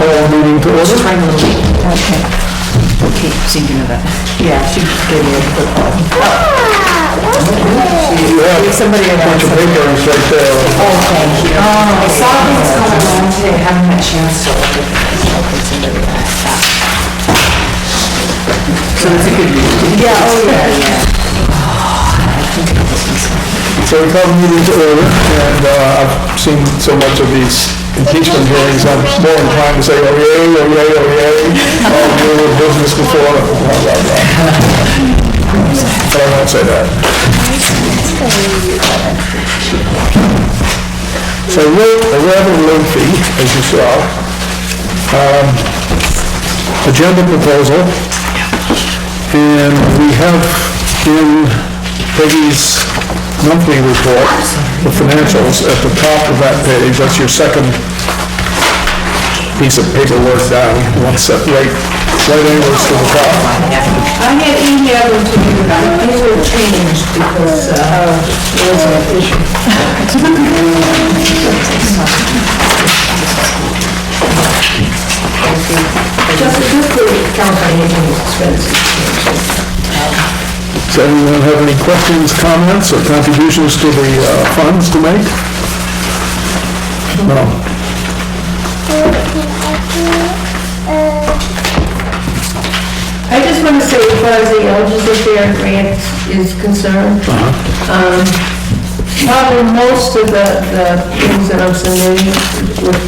call the meeting to order. Okay. Okay, seemed to know that. Yeah, she gave me a quick one. You have Somebody a bunch of papers right there. Oh, thank you. I saw things going on today, I haven't had a chance to look at it. So it's a good read. Yeah, oh, yeah. So we call the meeting to order, and I've seen so much of these impeachment hearings, I'm more inclined to say, oh yay, oh yay, oh yay, oh, we were business before, blah, blah, blah. But I won't say that. So I wrote a rather lengthy, as you saw, agenda proposal, and we have in Peggy's monthly report, the financials, at the top of that page, that's your second piece of paperwork down, one set right angles to the top. I had emailed them to you, but these were changed because there was an issue. Just the council meeting expenses. Does anyone have any questions, comments, or contributions to the funds to make? No. I just want to say, as far as the eligible fair grant is concerned, probably most of the things that I'm submitting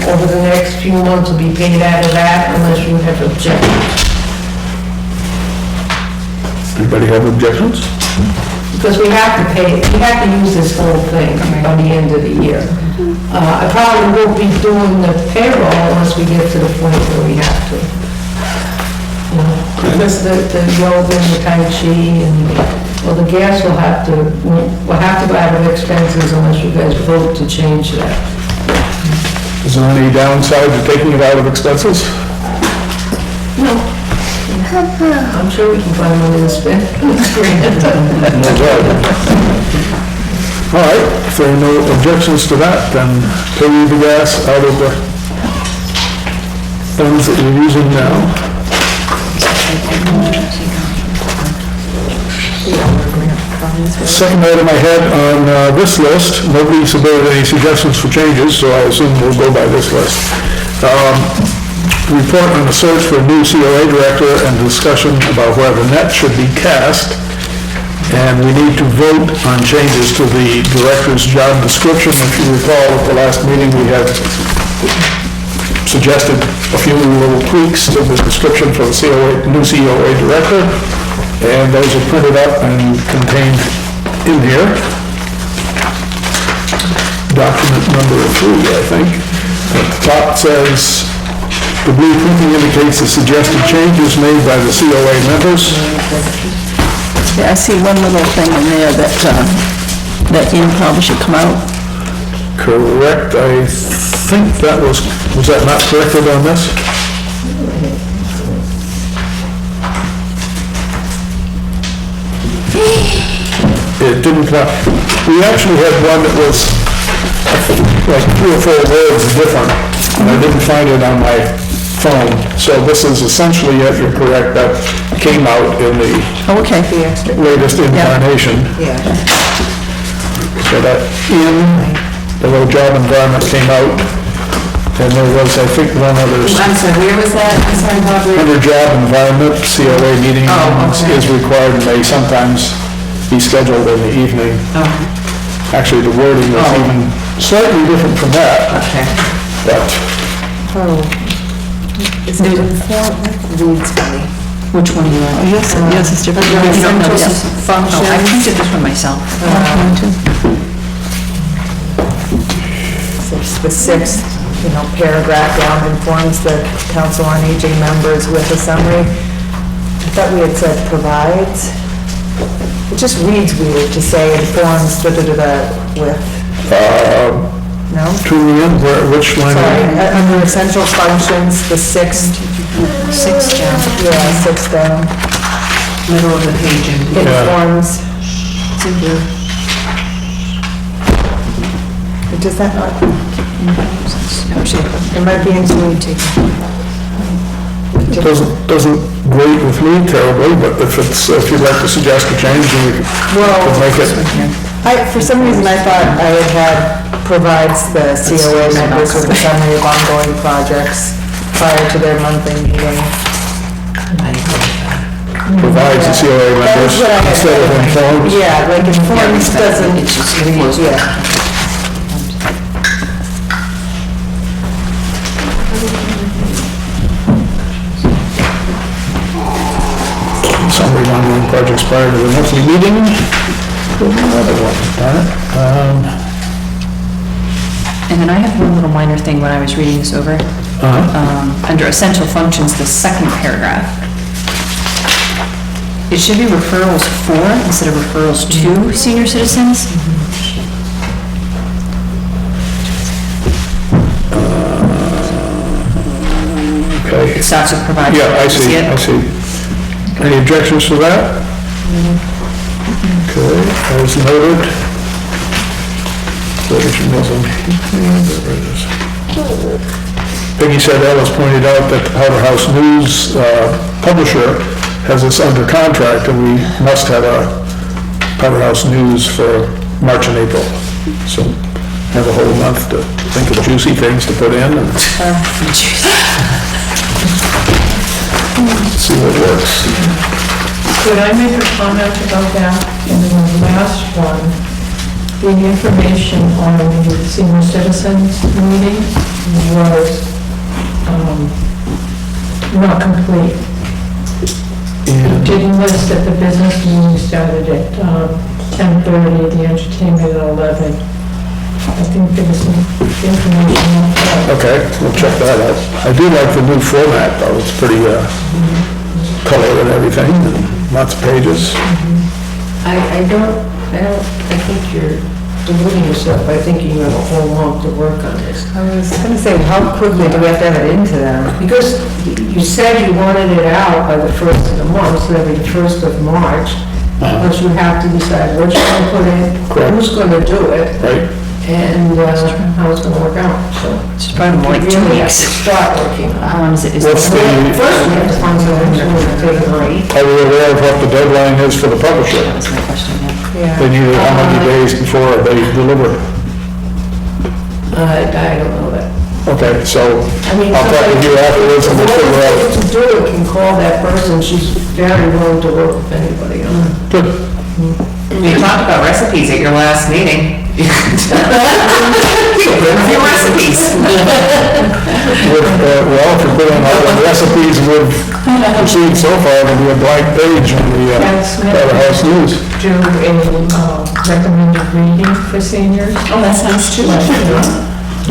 over the next few months will be paid out of that unless you have objections. Anybody have objections? Because we have to pay, we have to use this whole thing by the end of the year. I probably won't be doing the payroll unless we get to the point where we have to. You know, because the road and the tai chi and, well, the gas will have to go out of expenses unless you guys vote to change that. Is there any downside to taking it out of expenses? No. I'm sure we can find money to spend. No doubt. All right, if there are no objections to that, then pay the gas out of the funds that we're using now. Second item I had on this list, nobody submitted any suggestions for changes, so I assume we'll go by this list. Report on the search for a new COA director and discussion about where the net should be cast. And we need to vote on changes to the director's job description. If you recall, at the last meeting, we had suggested a few little tweaks to the description for the new COA director. And those are printed up and contained in here. Document number 3, I think. At the top says, the blue printing indicates the suggested changes made by the COA members. Yeah, I see one little thing in there that in probably should come out. Correct, I think that was that not corrected on this? It didn't come out. We actually had one that was like 3 or 4 words different, and I didn't find it on my phone. So this is essentially, if you're correct, that came out in the Okay. latest incarnation. Yeah. So that in the little job environment came out, and there was, I think, one other. I'm sorry, where was that? I'm sorry, Barbara. Under job environment, COA meeting okay. is required and may sometimes be scheduled in the evening. Actually, the wording is even slightly different from that, Okay. but Is it reads funny? Which one are you on? Yes, it's different. Function. I printed this one myself. The 6th, paragraph down informs the Council on Aging members with a summary. I thought we had said provides. It just reads weird to say informs with. No? to the end, which line? Sorry, under essential functions, the 6th. 6 down. Yeah, 6th down. Middle of the page. Informs. Does that not? It might be into Doesn't grate with me terribly, but if you'd like to suggest a change, then we could make it. For some reason, I thought I had provides the COA members with a summary of ongoing projects prior to their monthly meeting. Provides the COA members That's what I had. instead of informs. Yeah, like informs doesn't, yeah. Summary of ongoing projects prior to the monthly meeting. There's another one, darn it. And then I have one little minor thing when I was reading this over. Under essential functions, the second paragraph. It should be referrals for instead of referrals to senior citizens. Okay. It starts with provide. Yeah, I see, it? I see. Any objections to that? Okay, as noted. Peggy said Ellis pointed out that the Powder House News publisher has this under contract, and we must have a Powder House News for March and April. So have a whole month to think of juicy things to put in and see what works. Could I make a comment about that? In the last one, the information on the senior citizens meeting was not complete. It didn't list that the business meeting started at 10:30, the entertainment at 11. I think there was some information on that. Okay, we'll check that out. I do like the new format, though. It's pretty color and everything, and lots of pages. I think you're deluding yourself by thinking you have a whole month to work on this. I was gonna say, how quickly do we have to have it into them? Because you said you wanted it out by the first of the month, so that'd be the first of March. But you have to decide what you're gonna put in, Correct. who's gonna do it, Right. and how it's gonna work out, so. It's probably more like You 2 really have weeks. to start working on it. How long is it? Is What's it- First, we have to find someone who's gonna take a break. Are we aware of what the deadline is for the publisher? That's my question, yeah. They need it how many days before they deliver? I don't know that. Okay, so I mean, I'll talk with you afterwards and we'll figure out. whoever to do it can call that person, she's very willing to work with anybody on it. Good. You talked about recipes at your last meeting. You bring a few recipes. Well, if you put in all the recipes we've received so far, there'll be a blank page on the Powder House News. Do a recommended reading for seniors. Oh, that sounds too.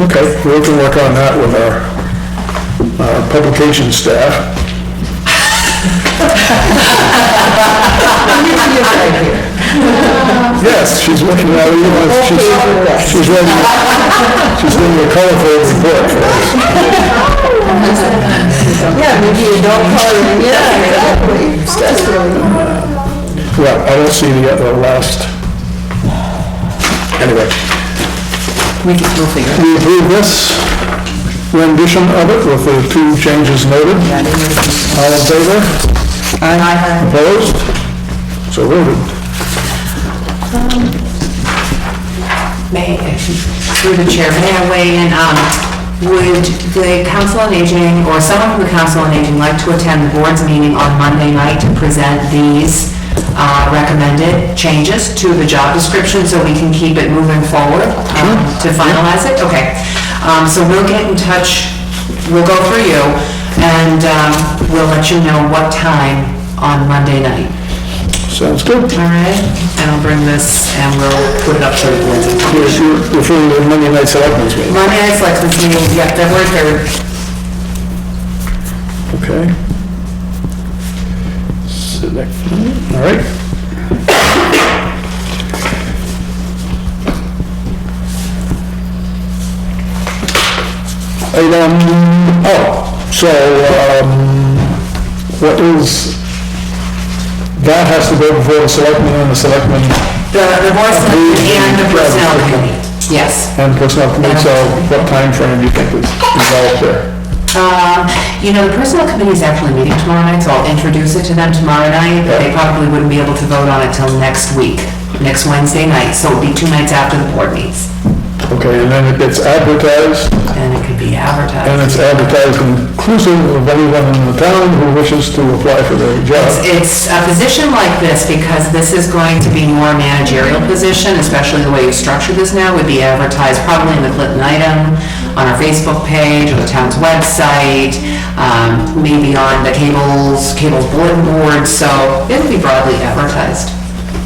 Okay, we can work on that with our publication staff. Yes, she's looking at it, she's ready, she's doing a colorful report for us. Yeah, maybe you don't call it, yeah, exactly. Well, I don't see the last, anyway. We'll figure it We approve this rendition of it with the 2 changes noted. All in favor? out. Opposed? So voted. Through the chair, may I weigh in? Would the Council on Aging, or someone from the Council on Aging, like to attend the board's meeting on Monday night to present these recommended changes to the job description so we can keep it moving forward to finalize it? Okay. So we'll get in touch, we'll go through you, and we'll let you know what time on Monday night. Sounds good. All right? And I'll bring this and we'll put it up to the board. You're referring to the Monday night selectmen's meeting. Monday night's selectmen's meeting, yeah, February 3rd. Okay. Select, all right. What is, that has to go before the selectmen and the selectmen The board of selectmen and the personnel committee, yes. and personnel committee, so what time frame do you think is involved there? You know, the personnel committee is actually meeting tomorrow night, so I'll introduce it to them tomorrow night. But they probably wouldn't be able to vote on it till next week, next Wednesday night, so it'll be 2 nights after the board meets. Okay, and then it gets advertised, And it could be advertised. and it's advertised inclusive of anyone in the town who wishes to apply for the job. It's a position like this, because this is going to be more managerial position, especially the way you structure this now, would be advertised probably in the Clinton item, on our Facebook page, or the town's website, maybe on the cable's bulletin board, so it'll be broadly advertised.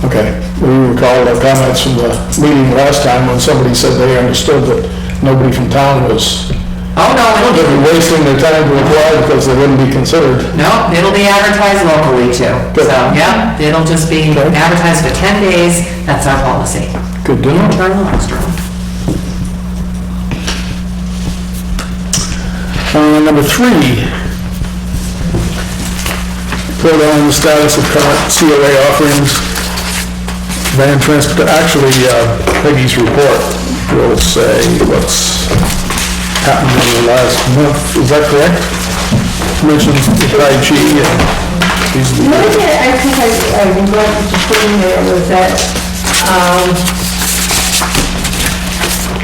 Okay, we recall the comments from the meeting last time when somebody said they understood that nobody from town was Oh, no, they'd be wasting their time to apply because they wouldn't be considered. no, it'll be advertised locally too. Good. So, yeah, it'll just be advertised for 10 days, that's our policy. Good to know. Internal, external. Number 3, report on the status of current COA offerings, van transport, actually Peggy's report will say what's happened in the last month, is that correct? Mentions the Tai Chi and these. The only thing I think I wanted to put in there was that,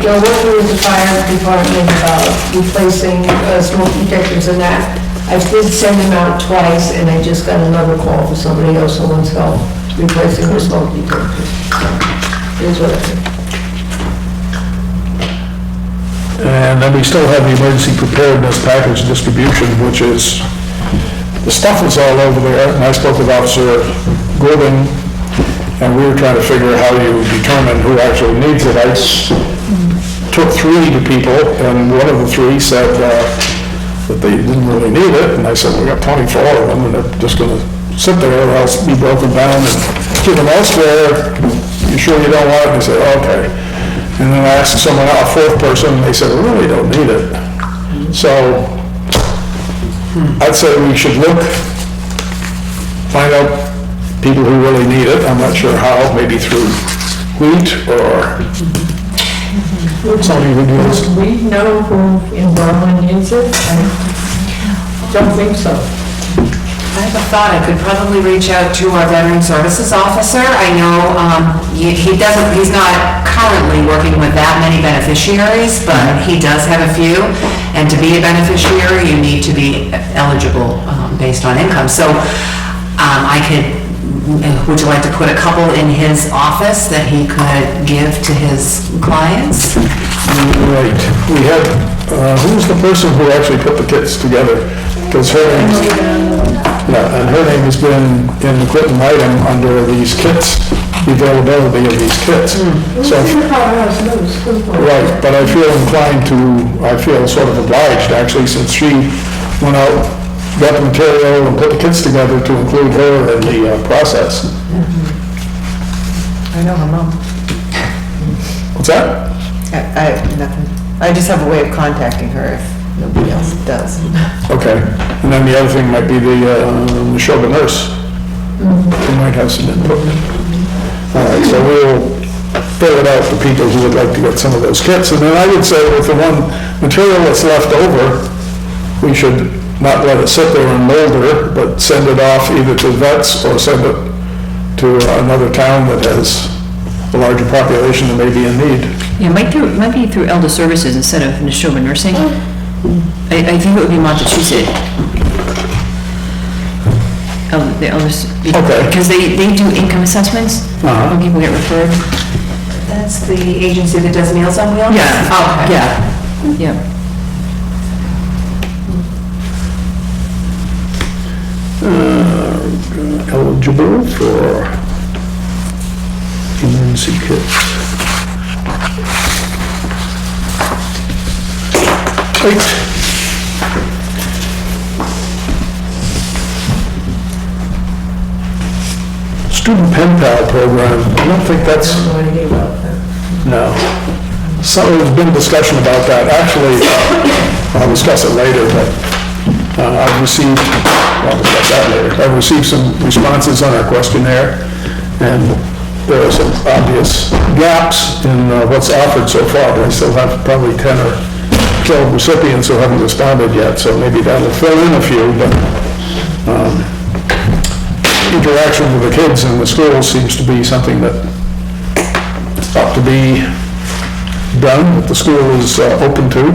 working with the fire department about replacing smoke detectors and that, I did send them out twice, and I just got another call for somebody else who wants help replacing their smoke detectors. Here's what I think. And then we still have the emergency preparedness package distribution, which is, the stuff is all over there, and I spoke with Officer Gordon, and we were trying to figure out how you determine who actually needs it. I took 3 to people, and one of the 3 said that they didn't really need it, and I said, we got 24 of them, and they're just gonna sit there or else be broken down and give them elsewhere. You sure you don't want it? And they said, okay. And then I asked someone, a 4th person, and they said, we really don't need it. So I'd say we should look, find out people who really need it. I'm not sure how, maybe through wheat or somebody who needs. Do we know who in Berlin needs it? I don't think so. I have a thought, I could probably reach out to our veteran services officer. I know, he's not currently working with that many beneficiaries, but he does have a few. And to be a beneficiary, you need to be eligible based on income. So would you like to put a couple in his office that he could give to his clients? Right. We had, who's the person who actually put the kits together? Because her name, and her name has been in the Clinton item under these kits, the availability of these kits. So, right, but I feel inclined to, I feel sort of obliged actually, since she went out, got the material and put the kits together to include her in the process. I know her mom. What's that? Nothing. I just have a way of contacting her if nobody else does. Okay, and then the other thing might be the Neshoba nurse. Who might have some input. All right, so we'll fill it out for people who would like to get some of those kits. And then I would say with the one material that's left over, we should not let it sit there and molder, but send it off either to vets or send it to another town that has a larger population that may be in need. Yeah, it might be through Elder Services instead of Neshoba Nursing. I think it would be Montechusett. The elders, Okay. because they do income assessments when people get referred. That's the agency that does Meals on Wheels? Yeah. Oh, okay. Yeah. Eligible for emergency kits. Right. Student pen pal program, I don't think that's, No idea about that. no. So there's been discussion about that. Actually, I'll discuss it later, but I've received, I'll discuss that later. I've received some responses on our questionnaire, and there are some obvious gaps in what's offered so far, but I still have probably 10 or 12 recipients who haven't responded yet, so maybe that'll fill in a few, but interaction with the kids in the school seems to be something that ought to be done, that the school is open to.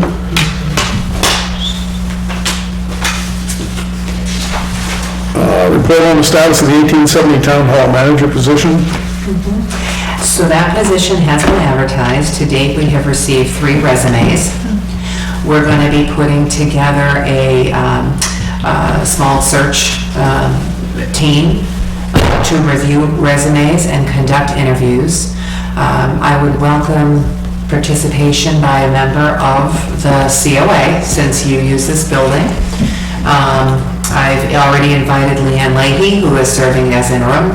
Report on the status of the 1870 Town Hall Manager position. So that position has been advertised. To date, we have received 3 resumes. We're going to be putting together a small search team to review resumes and conduct interviews. I would welcome participation by a member of the COA, since you use this building. I've already invited Leanne Leahy, who is serving as interim,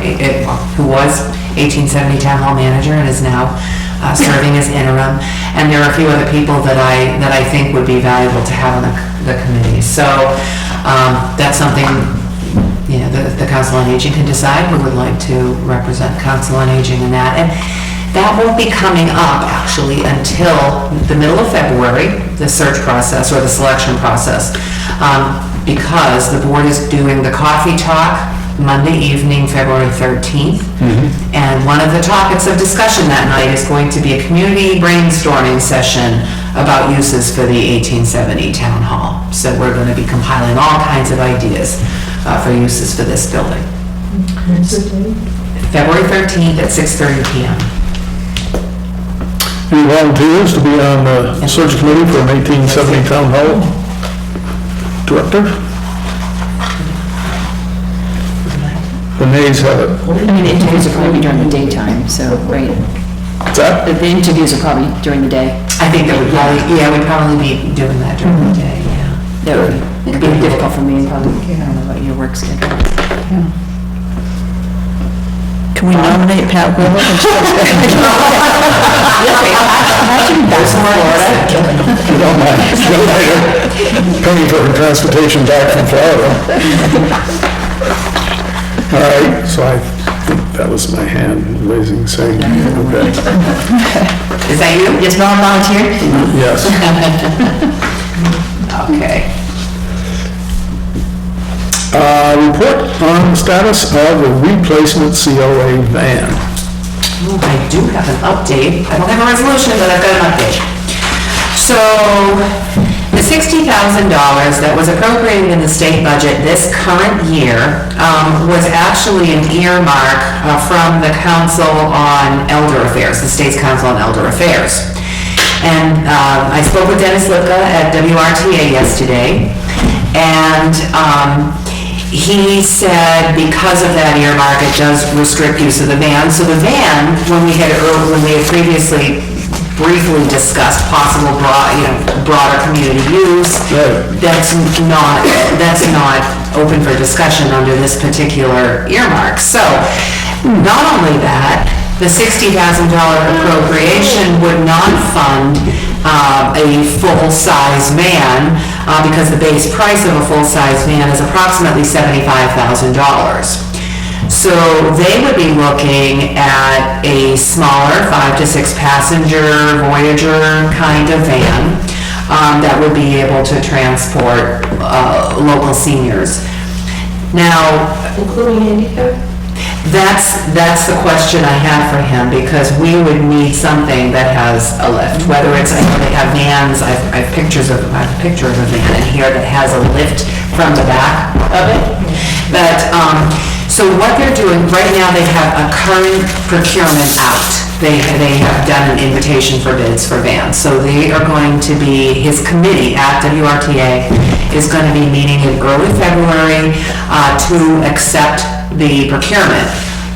who was 1870 Town Hall Manager and is now serving as interim. And there are a few other people that I think would be valuable to have on the committee. So that's something, you know, the Council on Aging can decide who would like to represent Council on Aging in that. And that won't be coming up, actually, until the middle of February, the search process or the selection process, because the board is doing the coffee talk Monday evening, February 13th. And one of the topics of discussion that night is going to be a community brainstorming session about uses for the 1870 Town Hall. So we're going to be compiling all kinds of ideas for uses for this building. February 13th at 6:30 p.m. Any volunteers to be on the search committee for an 1870 Town Hall Director? The nays have it. I mean, the interviews will probably be during the daytime, so, right? What's that? The interviews are probably during the day. I think that we'd probably be doing that during the day, yeah. That would be difficult for me, probably, I don't know about your work schedule. Can we nominate Pat Willow? You don't mind her paying for her transportation back from Florida. All right, so I think that was my hand raising, saying, okay. Is that you? Yes, Ron volunteered? Yes. Okay. Report on the status of the replacement COA van. I do have an update. I don't have a resolution, but I've got an update. So, the $60,000 that was appropriated in the state budget this current year was actually an earmark from the Council on Elder Affairs, the state's Council on Elder Affairs. And I spoke with Dennis Lipka at WRTA yesterday, and he said because of that earmark, it does restrict use of the van. So the van, when we had previously briefly discussed possible broader community use, that's not open for discussion under this particular earmark. So not only that, the $60,000 appropriation would not fund a full-size van because the base price of a full-size van is approximately $75,000. So they would be looking at a smaller 5 to 6 passenger Voyager kind of van that would be able to transport local seniors. Now, Including handicap? that's the question I have for him, because we would need something that has a lift, whether it's, I know they have vans, I have a picture of a van in here that has a lift from the back of it. But, so what they're doing, right now they have a current procurement out. They have done an invitation for bids for vans. So they are going to be, his committee at WRTA is going to be meeting in early February to accept the procurement.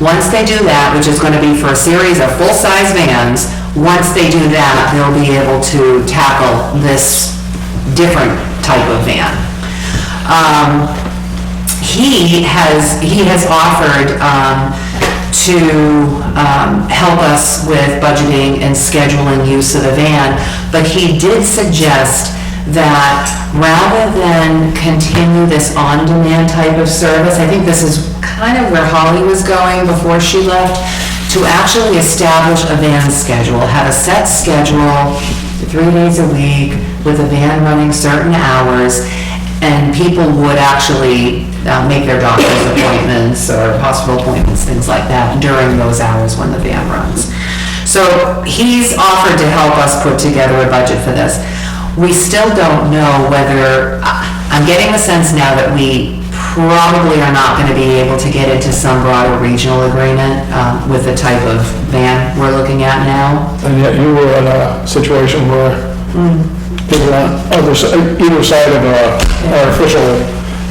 Once they do that, which is going to be for a series of full-size vans, once they do that, they'll be able to tackle this different type of van. He has offered to help us with budgeting and scheduling use of the van, but he did suggest that rather than continue this on-demand type of service, I think this is kind of where Holly was going before she left, to actually establish a van schedule, have a set schedule, 3 days a week, with a van running certain hours, and people would actually make their doctor's appointments or hospital appointments, things like that, during those hours when the van runs. So he's offered to help us put together a budget for this. We still don't know whether, I'm getting the sense now that we probably are not going to be able to get into some broader regional agreement with the type of van we're looking at now. And yet you were in a situation where people on either side of our official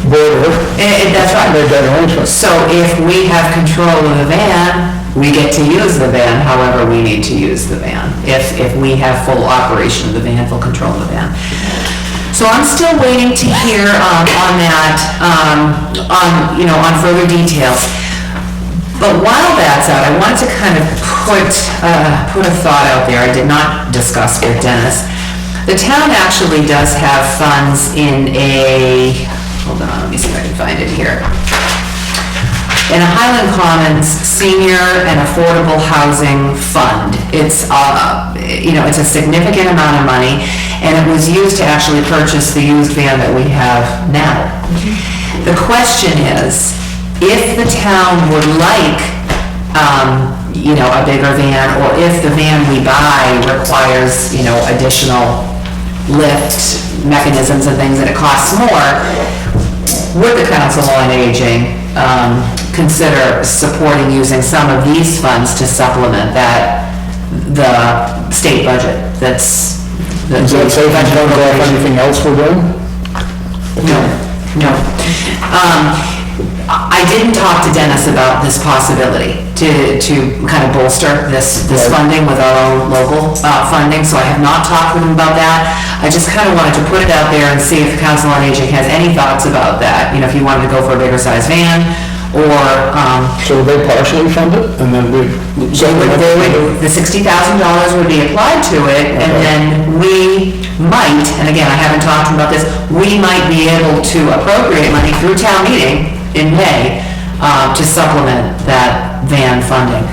border That's right. made that arrangement. So if we have control of the van, we get to use the van however we need to use the van. If we have full operation of the van, full control of the van. So I'm still waiting to hear on that, on further details. But while that's out, I wanted to kind of put a thought out there I did not discuss with Dennis. The town actually does have funds in a, hold on, let me see if I can find it here. In a Highland Commons Senior and Affordable Housing Fund. It's, it's a significant amount of money, and it was used to actually purchase the used van that we have now. The question is, if the town would like, a bigger van, or if the van we buy requires, additional lift mechanisms and things and it costs more, would the Council on Aging consider supporting using some of these funds to supplement the state budget that's... Is that safe in terms of anything else we're doing? No. I didn't talk to Dennis about this possibility to kind of bolster this funding with our own local funding, so I have not talked with him about that. I just kind of wanted to put it out there and see if the Council on Aging has any thoughts about that. If you wanted to go for a bigger size van, or... So they partially fund it, and then we... The $60,000 would be applied to it, and then we might, and again, I haven't talked to him about this, we might be able to appropriate money through town meeting in May to supplement that van funding.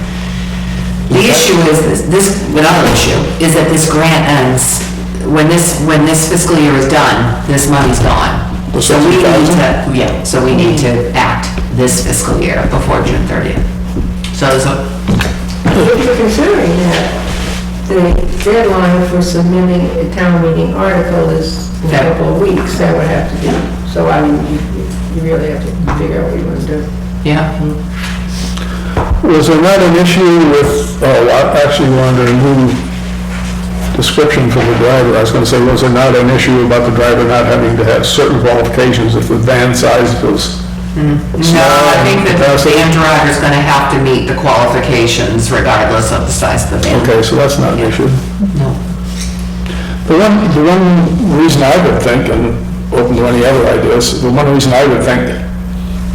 The issue is, another issue, is that this grant ends, when this fiscal year is done, this money's gone. So we need to act this fiscal year before June 30th. If you're considering that, the deadline for submitting a town meeting article is in a couple of weeks, that would have to be, so you really have to figure out what you want to do. Yeah. Was there not an issue with, actually we're under a new description for the driver. I was going to say, was there not an issue about the driver not having to have certain qualifications if the van size was No, I think that the van driver's going to have to meet the qualifications regardless of the size of the van. Okay, so that's not an issue. No. The one reason I would think, and open to any other ideas, the one reason I would think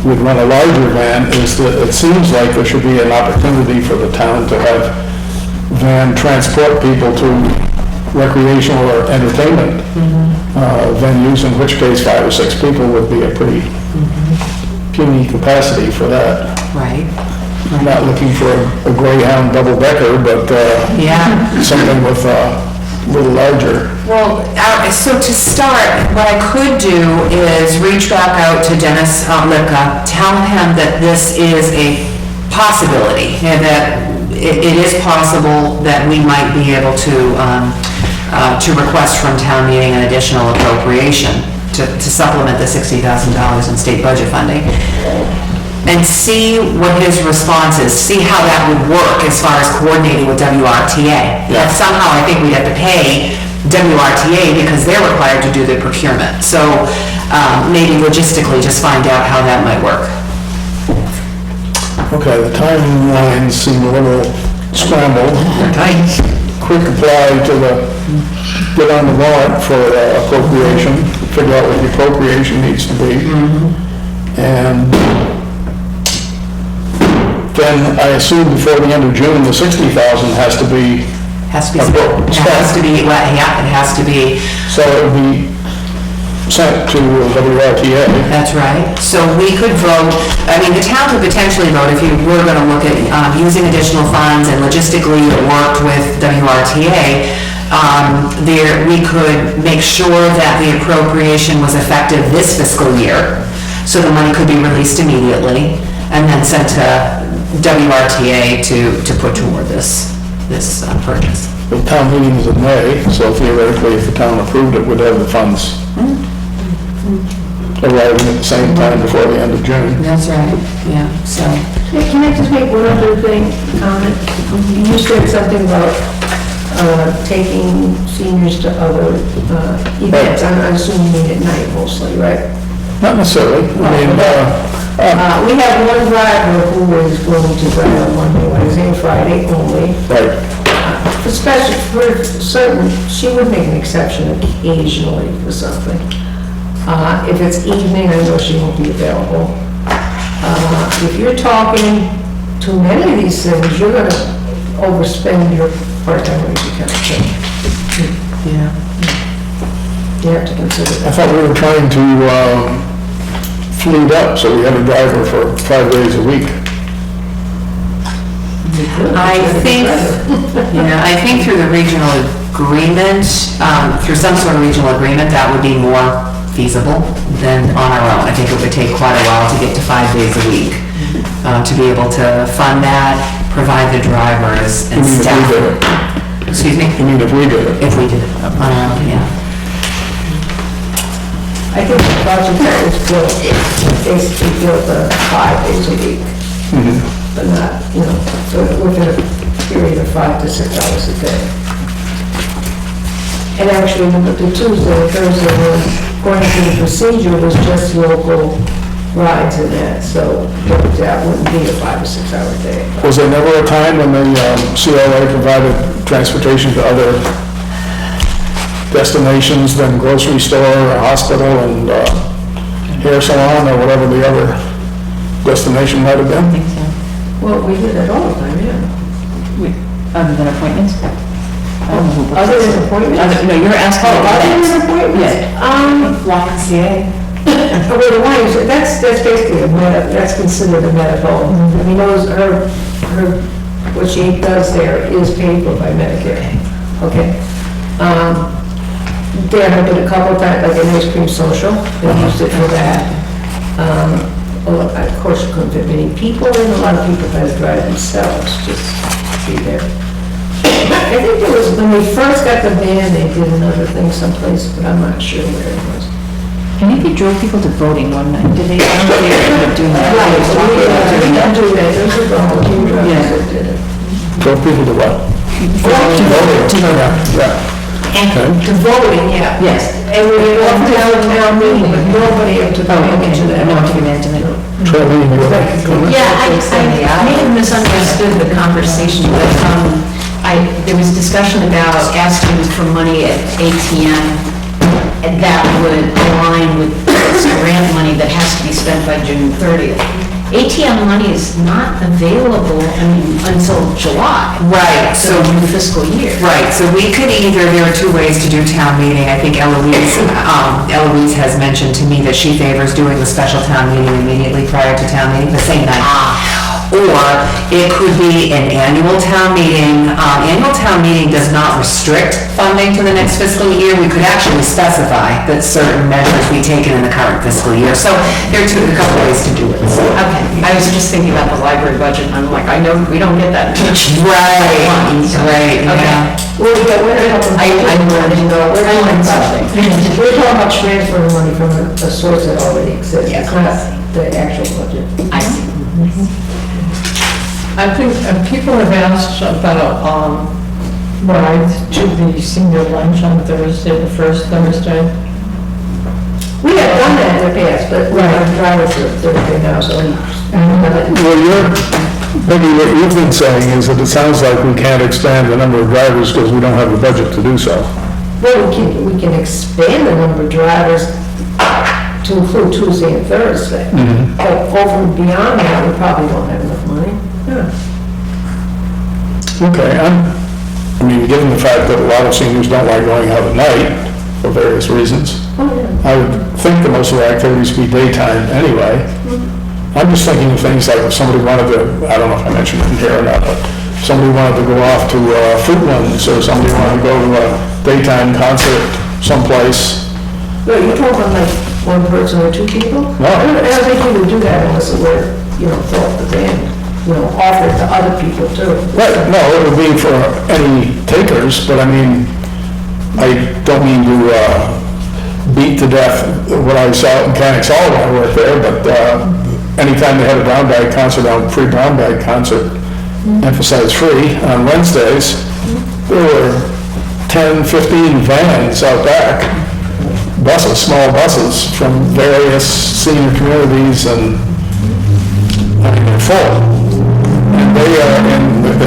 we'd run a larger van is that it seems like there should be an opportunity for the town to have van transport people to recreational or entertainment venues, in which case 5 or 6 people would be a pretty puny capacity for that. Right. I'm not looking for a Greyhound double-decker, but something with a little larger. Well, so to start, what I could do is reach back out to Dennis Lipka, tell him that this is a possibility, and that it is possible that we might be able to request from town meeting an additional appropriation to supplement the $60,000 in state budget funding, and see what his response is, see how that would work as far as coordinating with WRTA. Yeah. Somehow I think we'd have to pay WRTA because they're required to do the procurement. So maybe logistically just find out how that might work. Okay, the timelines seem a little scrambled. Quick apply to get on the warrant for appropriation, figure out what the appropriation needs to be. And then I assume before the end of June, the $60,000 has to be... It has to be. So it would be sent to WRTA. That's right. So we could vote, the town could potentially vote if you were going to look at using additional funds and logistically it worked with WRTA, we could make sure that the appropriation was effective this fiscal year, so the money could be released immediately, and then sent to WRTA to put toward this purchase. The town meeting is in May, so theoretically, if the town approved it, we'd have the funds arriving at the same time before the end of June. That's right, yeah, so. Hey, can I just make one other thing, comment? You said something about taking seniors to other events. I assume you mean at night mostly, right? Not necessarily, I mean, We have one driver who is going to drive on Monday, Wednesday, and Friday only. right, Especially for certain, she would make an exception occasionally for something. If it's evening, I know she won't be available. If you're talking too many of these things, you're gonna overspend your part-time wage account. Yeah. You have to consider I that. thought we were trying to fleet up, so we had a driver for 5 days a week. I think through the regional agreement, through some sort of regional agreement, that would be more feasible than on our own. I think it would take quite a while to get to 5 days a week, to be able to fund that, provide the drivers and You mean if we staff. did it? Excuse me? You mean if we did it? If we did it on our own, yeah. I think the budget that was built, basically built 5 days a week. But not, so within a period of 5 to 6 hours a day. And actually, the Tuesday, Thursday, one, according to the procedure, was just local rides in that, so that wouldn't be a 5 or 6 hour day. Was there never a time when the CLA provided transportation to other destinations than grocery store or hospital and hair salon or whatever the other destination might have been? Well, we did that all the time, yeah. Other than appointments? Other than appointments? No, you're asking about Other than that. appointments? YMCA. Well, the one is, that's basically that's considered a medical. I mean, what she does there is paid for by Medicare, okay? There have been a couple of times, like an ice cream social, they used it for that. Well, of course, you couldn't fit many people in, a lot of people had to drive themselves, just to be there. I think there was, when we first got the van, they did another thing someplace, but I'm not sure where it was. And if you drove people to voting one night, did they, I don't think they ended up doing that. Right, so we didn't do that, there was a volunteer drivers that did it. Drove people to what? Yeah. And to voting, yeah. Yes. And we were off down meeting, but nobody ever took Oh, advantage okay, of that. no, if you meant to. Traveling, you were- Yeah, I may have misunderstood the conversation, but there was discussion about asking for money at ATM, and that would align with this grant money that has to be spent by June 30th. ATM money is not available, until July. Right, So so in the fiscal year. Right, so we could either, there are two ways to do town meeting. I think Eloise has mentioned to me that she favors doing the special town meeting immediately prior to town meeting, the same night. Or it could be an annual town meeting. Annual town meeting does not restrict funding to the next fiscal year. We could actually specify that certain measures be taken in the current fiscal year. So there are a couple ways to do it. So. Okay, I was just thinking about the library budget, and I'm like, I know we don't get that much. Right, yeah. Well, yeah, we're helping. I didn't know. We're doing something. We're talking about transferring money from a source that already exists. It's not the actual budget. I see. I think people have asked about rides to the senior lunch on Thursday, the first Thursday. We have done that in the past, but we're not driving for Thursday now, so. Well, Peggy, what you've been saying is that it sounds like we can't expand the number of drivers because we don't have the budget to do so. Well, we can expand the number of drivers to include Tuesday and Thursday. But over and beyond that, we probably don't have enough money. Yeah. Okay, I mean, given the fact that a lot of seniors don't like going out at night for various reasons, I would think that most of the activities be daytime anyway. I'm just thinking of things like if somebody wanted to, I don't know if I mentioned it in here or not, but somebody wanted to go off to Fruitlands, or somebody wanted to go to a daytime concert someplace. No, you told them like one person or two people? No. I don't think you would do that unless it were, thought the band, offered to other people too. Right, no, it would be for any takers, but I mean, I don't mean to beat to death what I saw at Mechanics Hall when I worked there, but anytime they had a brown bag concert, free brown bag concert, emphasize free, on Wednesdays, there were 10, 15 vans out back, buses, small buses from various senior communities, and I mean, they're full. And they are,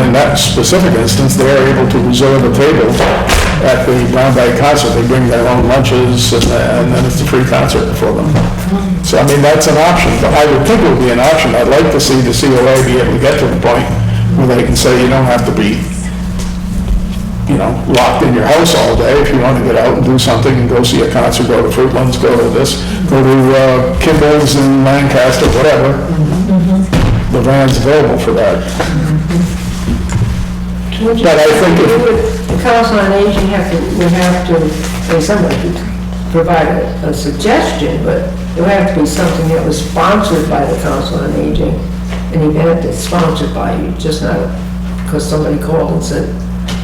in that specific instance, they are able to reserve a table at the brown bag concert. They bring their own lunches, and then it's a free concert for them. So, I mean, that's an option, but I would think it would be an option. I'd like to see the COA be able to get to the point where they can say, you don't have to be, locked in your house all day. If you want to get out and do something and go see a concert, go to Fruitlands, go to this, go to Kimball's in Lancaster, whatever. The van's available for that. But I think The Council on Aging would have to, somebody could provide a suggestion, but it would have to be something that was sponsored by the Council on Aging, an event that's sponsored by you, just not because somebody called and said,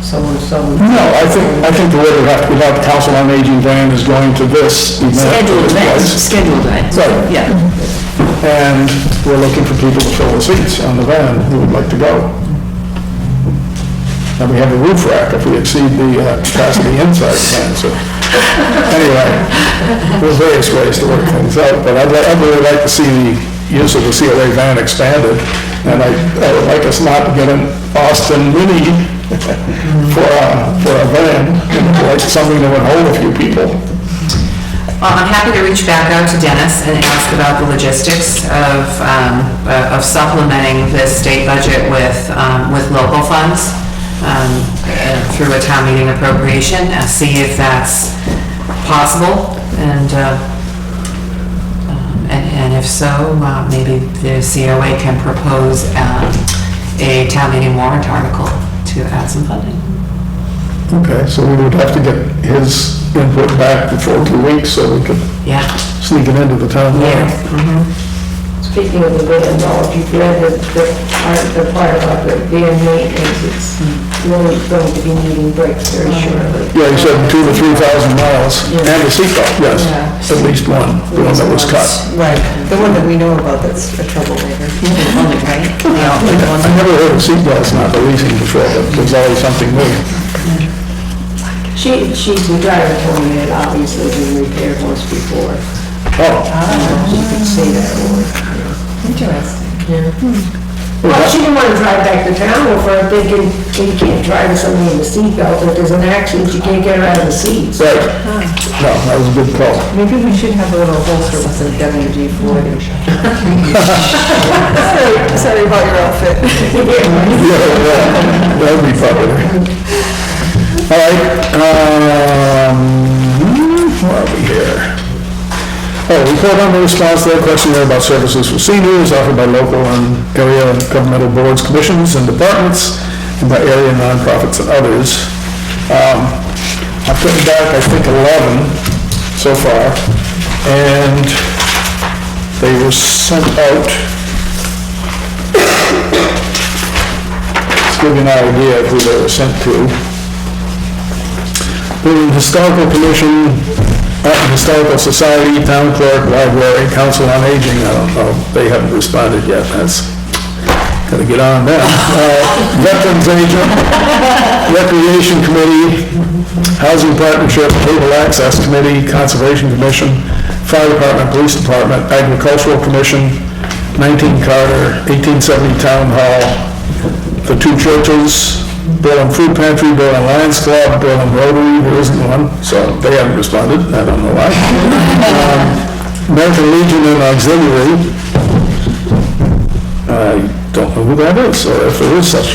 someone. No, I think the word would have to be out, the Council on Aging van is going to this event. Scheduled this events, place. scheduled events. Right. Yeah. And we're looking for people to fill the seats on the van who would like to go. And we have a roof rack if we exceed the capacity inside the van, so. Anyway, there's various ways to work things out, but I'd really like to see the use of the COA van expanded, and I would like us not to get an Austin Mini for a van, like something that would hold a few people. Well, I'm happy to reach back out to Dennis and ask about the logistics of supplementing the state budget with local funds through a town meeting appropriation, see if that's possible, and if so, maybe the COA can propose a town meeting warrant article to add some funding. Okay, so we would have to get his input back before 2 weeks so we could Yeah. sneak it into the town meeting. Speaking of the van, though, if you've read the part about the van maintenance, it's really going to be needing brakes very shortly. Yeah, you said 2,000 to 3,000 miles, and a seatbelt, yes, at least one, the one that was cut. Right, the one that we know about that's a troublemaker. I never heard of seatbelts not releasing before, but there's always something new. The driver told me it obviously been repaired once before. Oh, She could say that word. Interesting. Well, she didn't want to drive back to town with her, thinking you can't drive with somebody in the seatbelt. If there's an accident, you can't get her out of the seat. right. No, that was a good call. Maybe we should have a little holster with some WD-40. Sorry about your outfit. Yeah, that would be popular. All right, where are we here? Oh, report on the response to the questionnaire about services for seniors offered by local and area governmental boards, commissions, and departments, and by area nonprofits and others. I've put back, I think, 11 so far, and they were sent out. Let's give you an idea of who they were sent to. The Historical Commission, Historical Society, Town Clerk, Library, Council on Aging, I don't know, they haven't responded yet, that's, gotta get on that. Veterans Agent, Recreation Committee, Housing Partnership, Cable Access Committee, Conservation Commission, Fire Department, Police Department, Agricultural Commission, 19 Carter, 1870 Town Hall, the two churches, Berlin Food Pantry, Berlin Lions Club, Berlin Rotary, there isn't one, so they haven't responded, I don't know why. American Legion and Auxiliary, I don't know who that is, or if there is such.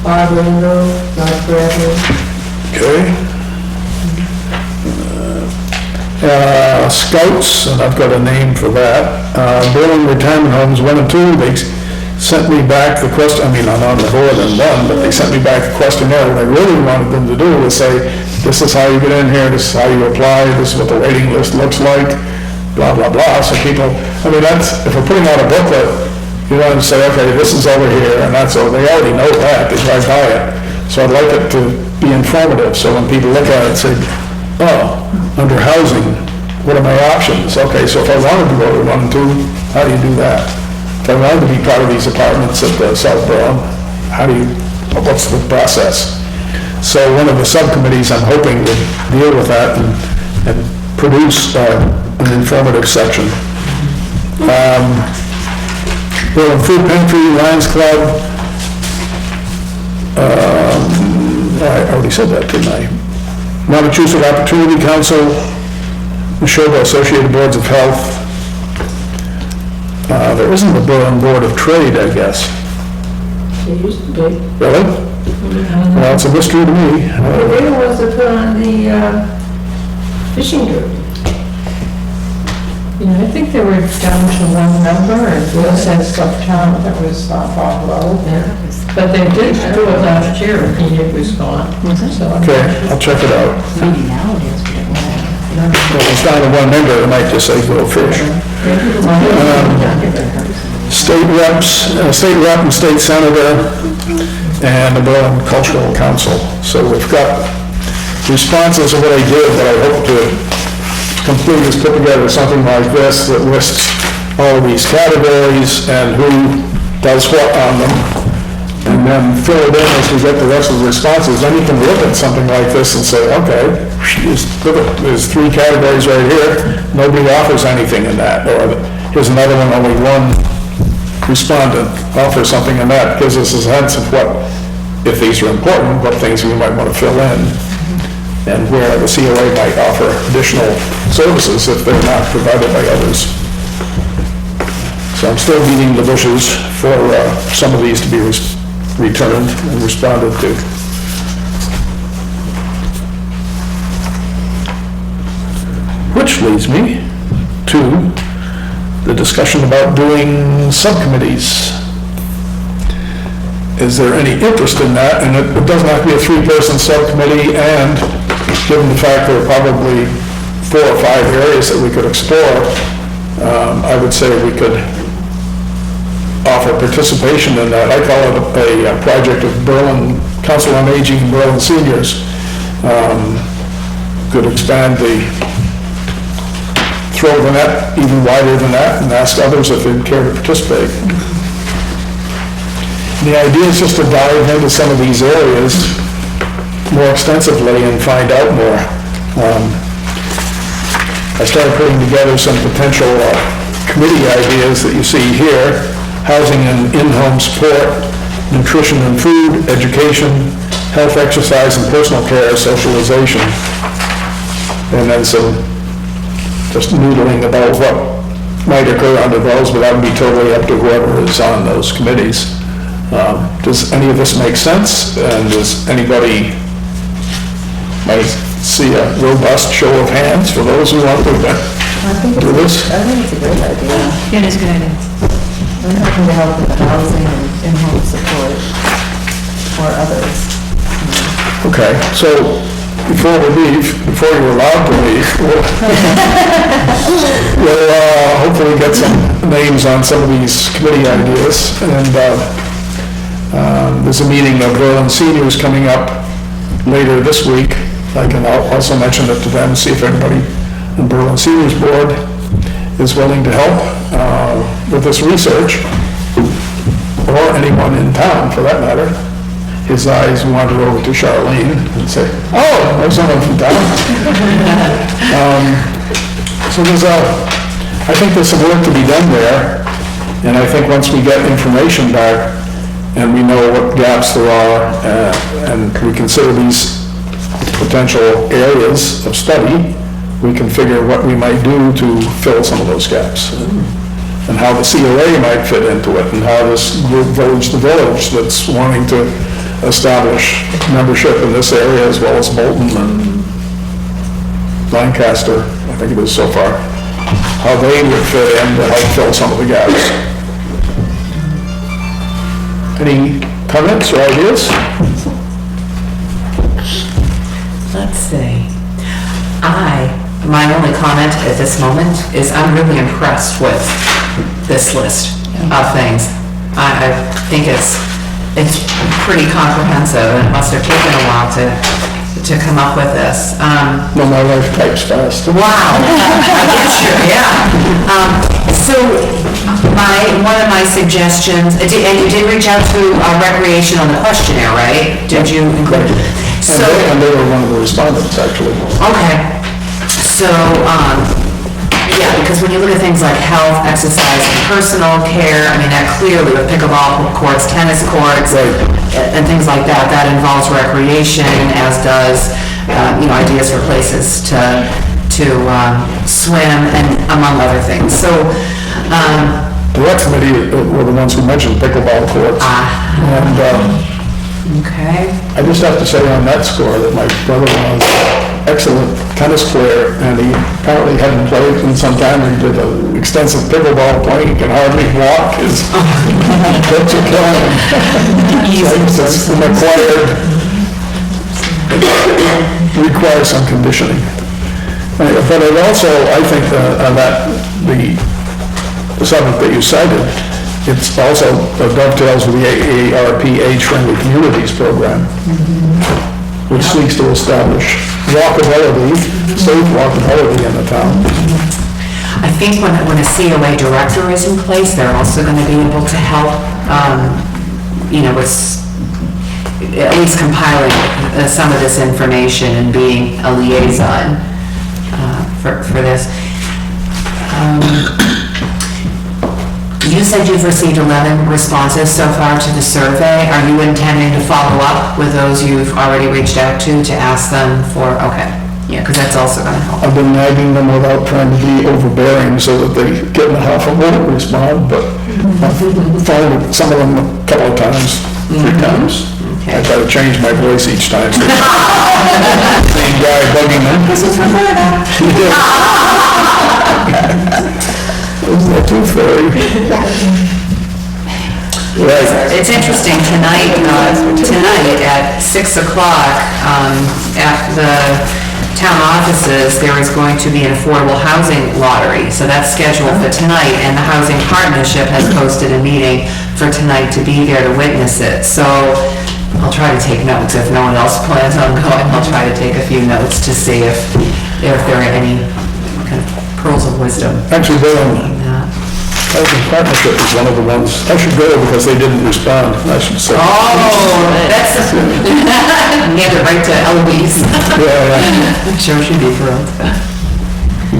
Bob Ringo, Mark Bradley. Okay. Scouts, and I've got a name for that. Berlin Retirement Homes 1 and 2, they sent me back the question, I mean, I'm on the board and done, but they sent me back the questionnaire. What I really wanted them to do was say, this is how you get in here, this is how you apply, this is what the waiting list looks like, blah, blah, blah. So people, I mean, that's, if we're putting out a booklet, you want to say, okay, this is over here, and that's over, they already know that, they drive by it. So I'd like it to be informative, so when people look at it, say, oh, under housing, what are my options? Okay, so if I wanted to go to 1 and 2, how do you do that? If I wanted to be part of these apartments at the South Borough, what's the process? So one of the subcommittees, I'm hoping, would deal with that and produce an informative section. Berlin Food Pantry, Lions Club, I already said that, didn't I? Massachusetts Opportunity Council, Neshoba Associated Boards of Health. There isn't a Berlin Board of Trade, I guess. It used to be. Really? Well, it's a mystery to me. Where was it put on the fishing group? Yeah, I think they were down to 1 member, and Will says Uptown, that was Bob Lowe. But they did do it last year, and he was gone. So I'm Okay, I'll check it out. Maybe now it is, but it wasn't. If it's not a 1 member, it might just say go fish. State reps, state rep and state senator, and the Berlin Cultural Council. So we've got responses of what I did, but I hope to complete is put together something like this that lists all of these categories and who does what on them, and then fill it in as we get the rest of the responses. Then you can look at something like this and say, okay, there's 3 categories right here, nobody offers anything in that, or here's another one, only 1 respondent offers something in that. Gives us a sense of what, if these are important, what things we might want to fill in, and where the COA might offer additional services if they're not provided by others. So I'm still beating the bushes for some of these to be returned and responded to. Which leads me to the discussion about doing subcommittees. Is there any interest in that? And it doesn't have to be a 3-person subcommittee, and given the fact there are probably 4 or 5 areas that we could explore, I would say we could offer participation in that. I call it a project of Berlin Council on Aging and Berlin Seniors. Could expand throw the net even wider than that and ask others if they'd care to participate. The idea is just to dive into some of these areas more extensively and find out more. I started putting together some potential committee ideas that you see here: housing and in-home support, nutrition and food, education, health, exercise, and personal care, socialization. And then some just noodling about what might occur under those, but that would be totally up to whoever is on those committees. Does any of this make sense? And does anybody might see a robust show of hands for those who want to do this? I think it's a great idea. It is a good idea. I'm hoping to help with the housing and in-home support for others. Okay, so before we leave, before you're allowed to leave, we'll hopefully get some names on some of these committee ideas. And there's a meeting of Berlin Seniors coming up later this week. I can also mention it to them, see if anybody on Berlin Seniors Board is willing to help with this research, or anyone in town for that matter. His eyes wander over to Charlene and say, oh, there's someone from town. So I think there's some work to be done there, and I think once we get information back and we know what gaps there are, and we consider these potential areas of study, we can figure what we might do to fill some of those gaps, and how the COA might fit into it, and how this group Village to Village that's wanting to establish membership in this area, as well as Bolton and Lancaster, I think it is so far, how they would fit in to help fill some of the gaps. Any comments or ideas? Let's see. My only comment at this moment is I'm really impressed with this list of things. I think it's pretty comprehensive, and it must have taken a while to come up with this. No, my wife types fast. Wow. I guess yeah. So one of my suggestions, and you did reach out to Recreation on the questionnaire, right? Did you include? And they were one of the respondents, actually. Okay. So, yeah, because when you look at things like health, exercise, and personal care, I mean, that clearly with pickleball courts, tennis courts, and things like that, that involves recreation, as does, ideas for places to swim, and among other things. So, The rec committee were the ones who mentioned pickleball courts. And okay. I just have to say on that score that my brother-in-law's excellent tennis player, and he apparently hadn't played in some time. He did an extensive pickleball playing. He can hardly walk. His hips are killing him. It's requires some conditioning. But it also, I think that the subject that you cited, it's also dovetails with the AARP Age-Friendly Communities Program, which seeks to establish walkability, safe walkability in the town. I think when a COA director is in place, they're also going to be able to help, with at least compiling some of this information and being a liaison for this. You said you've received 11 responses so far to the survey. Are you intending to follow up with those you've already reached out to ask them for, okay, yeah, because that's also going to help. I've been nagging them without trying to be overbearing so that they get in a half a word and respond, but I've phoned some of them a couple of times, 3 times. Okay. I try to change my voice each time. Same guy bugging them. This is Roberta. Isn't that too furry? Right. It's interesting, tonight at 6 o'clock, at the town offices, there is going to be an affordable housing lottery. So that's scheduled for tonight, and the Housing Partnership has posted a meeting for tonight to be there to witness it. So I'll try to take notes. If no one else plans on going, I'll try to take a few notes to see if there are any kind of pearls of wisdom. Actually, Housing Partnership is one of the ones, I should go because they didn't respond, I should say. Oh, that's, hand it right to Eloise. Yeah, I'm sure she'd be thrilled.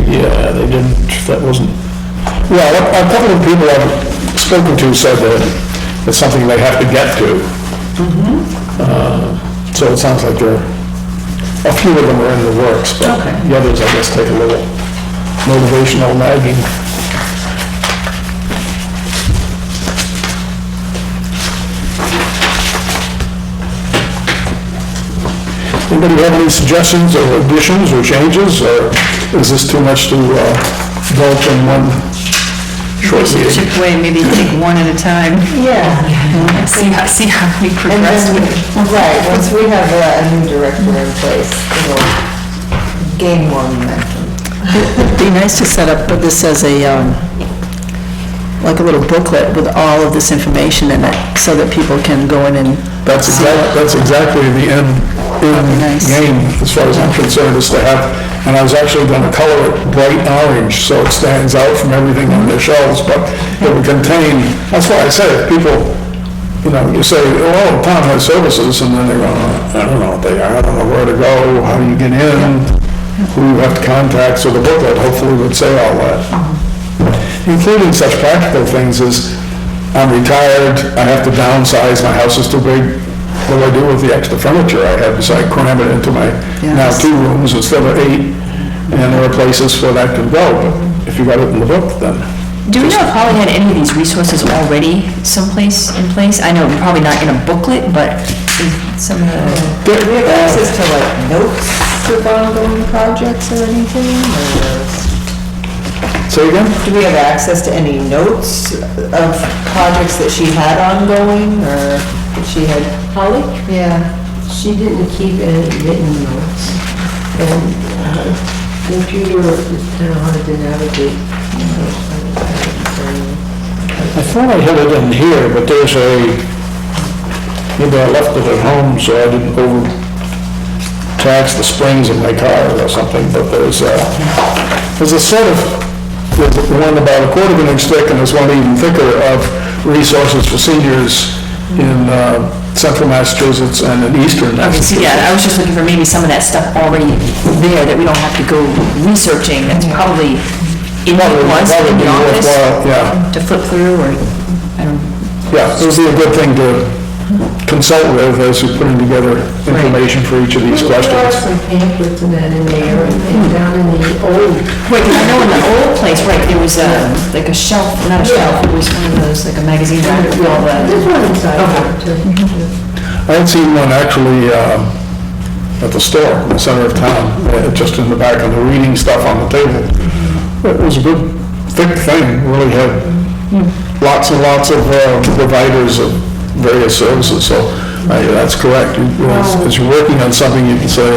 yeah, they didn't, that wasn't, well, a couple of people I've spoken to said that it's something they have to get to. So it sounds like a few of them are in the works, but the others, I guess, take a little motivational nagging. Anybody have any suggestions or additions or changes, or is this too much to gulp in one short meeting? Chip away, maybe take one at a time. Yeah. See how we And progress then, with it. right, once we have a new director in place, it'll gain more momentum. It'd be nice to set up this as a, like a little booklet with all of this information in it, so that people can go in and That's exactly the end nice. game, as far as I'm concerned, is to have, and I was actually going to color it bright orange so it stands out from everything on the shelves, but it would contain, that's why I say, people, you say, oh, town has services, and then they go, I don't know what they are, I don't know where to go, how do you get in, who you have to contact, so the booklet hopefully would say all that. Including such practical things as, I'm retired, I have to downsize, my house is too big, what do I do with the extra furniture I have? So I cram it into my now 2 rooms instead of 8, and there are places where that can go, but if you got it in the book, then... Do we know if Holly had any of these resources already someplace in place? I know probably not in a booklet, but some of the... Do we have access to like notes of ongoing projects or anything, or? Say again? Do we have access to any notes of projects that she had ongoing, or that she had? Holly, Yeah. she didn't keep any written notes. And computer is kind of hard to navigate. I thought I had it in here, but there's maybe I left it at home so I didn't overtax the springs in my car or something, but there's a set of, there's one about a quarter of an inch thick and there's one even thicker of resources for seniors in central Massachusetts and in eastern Okay, so Massachusetts. yeah, I was just looking for maybe some of that stuff already there that we don't have to go researching, that's probably in what it was That would in be the office worthwhile, yeah. to flip through, or, I don't, Yeah, it would be a good thing to consult with as you're putting together information for each of these There are questions. some pamphlets and that in there, and down in the old, wait, 'cause I know in the old place, right, there was like a shelf, not a shelf, it was one of those, like a magazine rack with all there's the, one inside there too. I had seen one actually at the store in the center of town, just in the back of the reading stuff on the table. It was a good, thick thing, really had lots and lots of providers of various services, so that's correct. As you're working on something, you can say,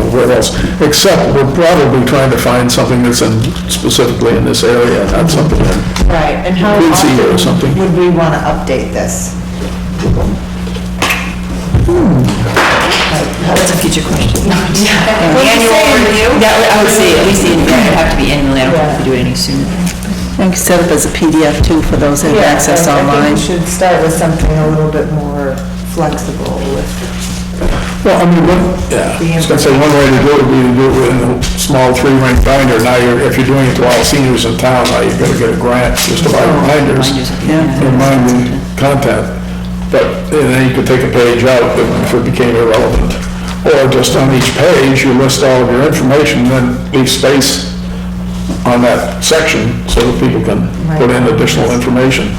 what else? Except we're probably trying to find something that's specifically in this area, not something in Right, and how Quincy or often something. would we want to update this? that's a future question. Annual review? Yeah, I would say at least, it would have to be annually, I don't think we do it any sooner. I can set up as a PDF too for those that have Yeah, access I think online. we should start with something a little bit more flexible with, Well, I mean, I was gonna say, one way to do it would be to do it in a small 3-ring binder. Now, if you're doing it to all seniors in town, now you've gotta get a grant just to buy reminders, reminding content. But then you could take a page out if it became irrelevant. Or just on each page, you list all of your information, then leave space on that section so that people can put in additional information.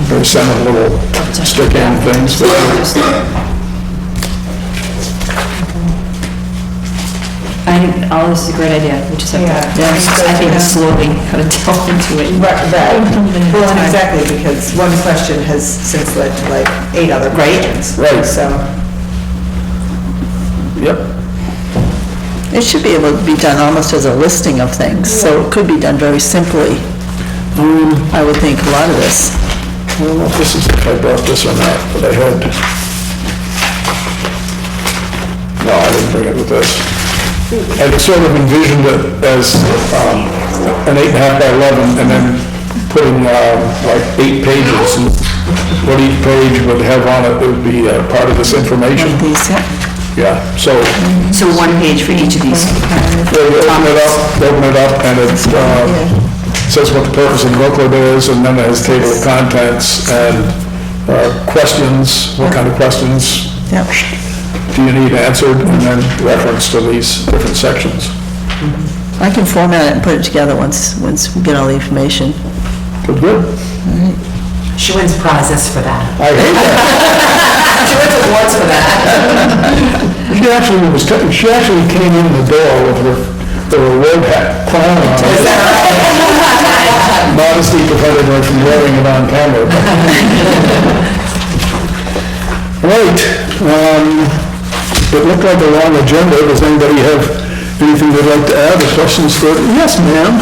Or send them little stick-in things. All this is a great idea, we just have to, I think slowly kind of delve into it. right, well, and exactly, because one question has since led to like 8 other questions. Right. So, Yep. It should be able to be done almost as a listing of things, so it could be done very simply. I would think a lot of this. I don't know if this is, if I brought this or not, but I had. No, I didn't bring it with this. I sort of envisioned it as an 8.5 by 11, and then putting like 8 pages, and what each page would have on it would be part of this information. These, Yeah, so So one page for each of these. they open it up, and it says what the purpose of the booklet is, and then it has a table of contents and questions, what kind of questions Yep. do you need answered, and then reference to these different sections. I can format it and put it together once we get all the information. Good. She wins prizes for that. I hate that. She wins awards for that. She actually came in the door with her award hat crown on. Is that right? Modesty prevented her from wearing it on camera. Right, it looked like a long agenda. Does anybody have anything they'd like to add, or questions for? Yes, ma'am.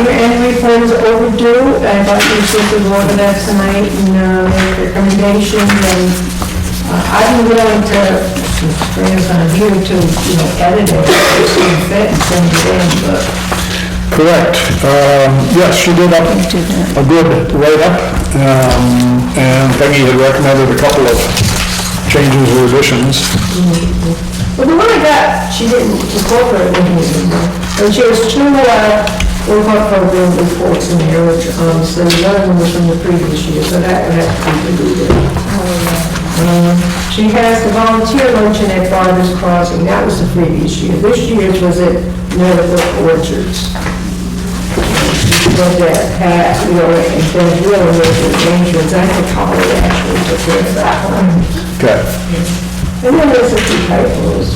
Your annual report is overdue, I'd like you to take a look at that tonight and make recommendations, and I'd be willing to, since Fran's not here, to, edit it, if you fit and send it in, but Correct. Yes, she did a good write-up, and Peggy had recommended a couple of changes or additions. well, the one I got, she didn't incorporate with me, and she has 2 workout program reports in there, which, so the other one was from the previous year, so that would have to be deleted. She has the volunteer luncheon at Farmers Crossing, that was the previous year. This year's was at Meadowbrook Orchards. But that, and then really making arrangements, I think Holly actually took care of that one. Okay. And then there's a few typos.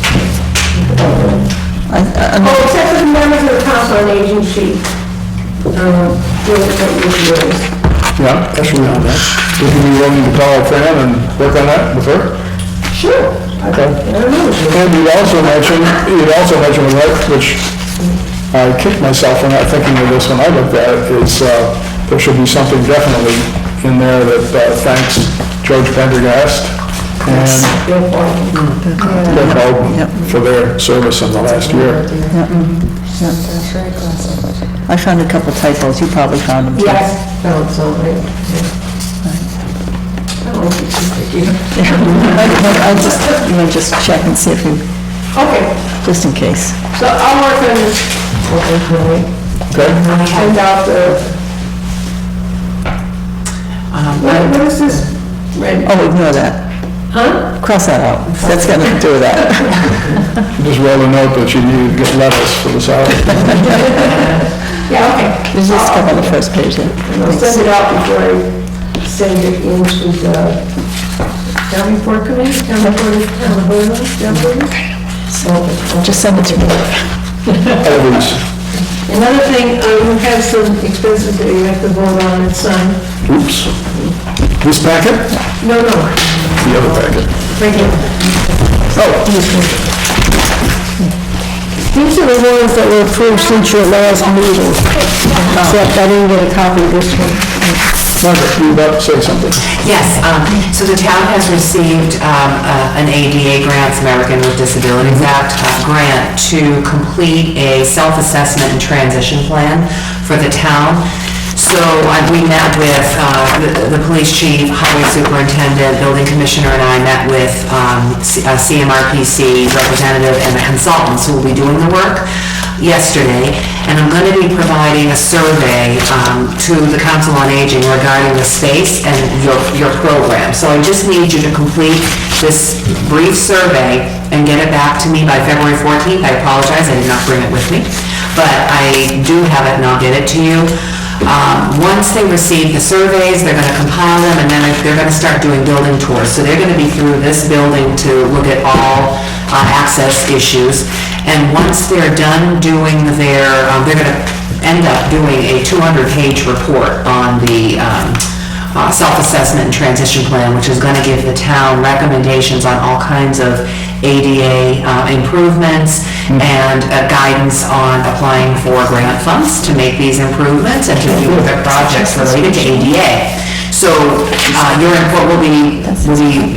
I- Oh, except for the members of the council on aging sheet. Yeah, that should be on that. Would you be willing to call a friend and work on that with her? Sure. Okay. And you'd also mentioned, which I kicked myself for not thinking of this when I looked at it, is there should be something definitely in there that thanks George Pendergast and Bill Bowden for their service in the last year. I found a couple typos, you probably found them too. Yes, found something. I'll just check and see if you, Okay, just in case. so I'll work on this. Okay? Send out the, what is this? Red- Oh, ignore that. Huh? Cross that out. That's got nothing to do with that. Just wrote a note that you needed to get lettuce for the salad. Yeah, okay. There's just a couple on the first page there. And I'll send it out before I send it into the town report committee, town report, Just send it to me. Always. Another thing, we have some expenses that you have to vote on and sign. Oops. This packet? No, no, The other packet. right here. These are the ones that were approved since your last meeting, except I didn't get a copy of this one. Margaret, you were about to say something? Yes, so the town has received an ADA grant, American with Disabilities Act grant to complete a self-assessment and transition plan for the town. So we met with the police chief, highway superintendent, building commissioner, and I met with a CMRPC representative and the consultants who will be doing the work yesterday, and I'm going to be providing a survey to the Council on Aging regarding the space and your program. So I just need you to complete this brief survey and get it back to me by February 14th. I apologize, I did not bring it with me, but I do have it and I'll get it to you. Once they receive the surveys, they're going to compile them, and then they're going to start doing building tours. So they're going to be through this building to look at all access issues. And once they're done doing they're going to end up doing a 200-page report on the self-assessment and transition plan, which is going to give the town recommendations on all kinds of ADA improvements and guidance on applying for grant funds to make these improvements and to do the projects related to ADA. So your input will be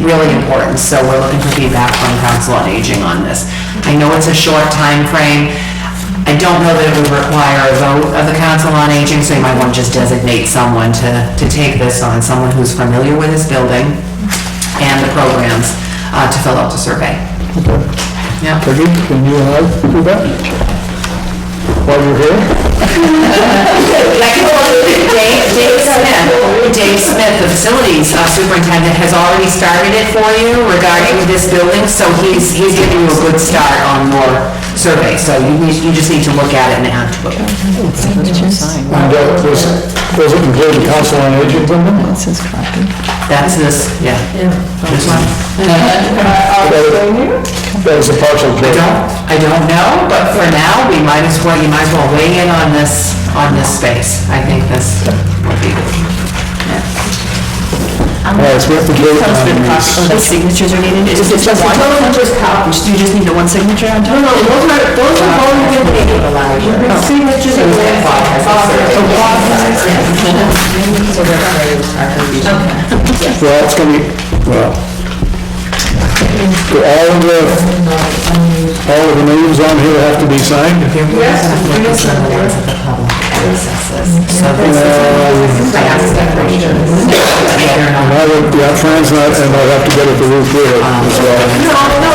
really important, so we're looking for feedback from Council on Aging on this. I know it's a short time frame. I don't know that it would require a vote of the Council on Aging, so you might want to just designate someone to take this on, someone who's familiar with this building and the programs to fill out the survey. Yeah. Peggy, can you and I do that? While you're here? Dave Smith, the facilities superintendent, has already started it for you regarding this building, so he's giving you a good start on your survey, so you just need to look at it and add to it. And does it include the Council on Aging building? It says copy. That's this, yeah. This one. That is a partial vote. I don't know, but for now, you might as well weigh in on this space. I think this would be good. All right, so we have to vote on these. The signatures are needed, is it just one? Just copies. You just need the one signature on top? No, those are voting with me. Signatures and Well, it's gonna be, well, do all of the names on here have to be signed? Yeah, Fran's not, and I'll have to get it to Ruth Wheeler as well.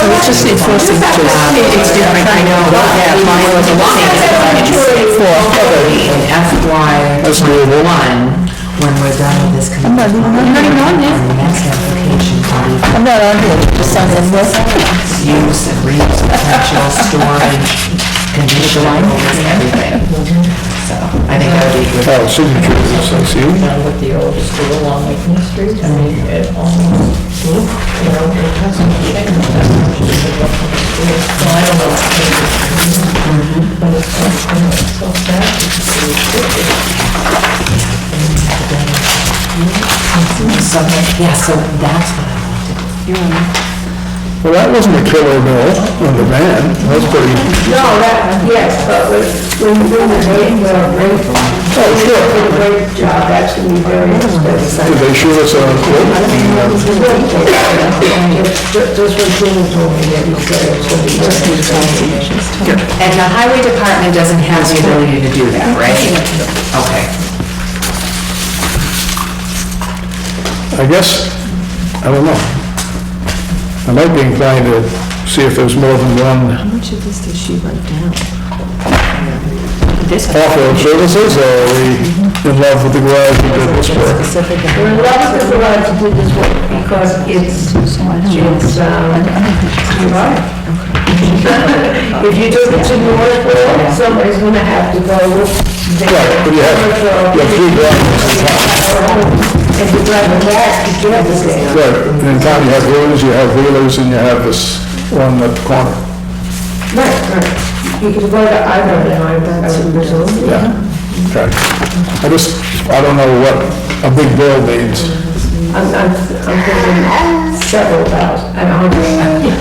We just need four signatures. It's different, I know, yeah, mine was a long in FY That's doable. '21, when we're done with this. I'm not even on there. The next application can be I'm not on here, just on this list. use and reuse, potential storage, conditional, everything. So I think that would be good. Oh, signatures, I see. Down with the old school on Lincoln Street, I mean, it almost, you know, it hasn't changed that much. So I don't know. But it's so sad to see it. Yeah, so that's what I wanted. Well, that wasn't a killer bill on the van, that was pretty, No, that, yes, but when you do the name, we're grateful. Oh, sure. Did a great job, that's gonna be very expensive. did they shoot us a quote? Just what Jimmy told me that he said it's gonna be very expensive. And the highway department doesn't have the ability to do that, right? Okay. I guess, I don't know. I might be inclined to see if there's more than one How much of this does she write down? off-road services, or are we in love with the garage we did this for? Specific. We're in love with the garage to do this work because it's, you're right. If you took it to Northville, somebody's gonna have to go there. Right, but you have 3 garages. And you drive it back to get this thing. Right, and in town you have rooms, you have wheelers, and you have this one at the corner. Right. You could go to either, I would presume. Yeah, okay. I don't know what a big bill means. I'm thinking several thousand, I don't know.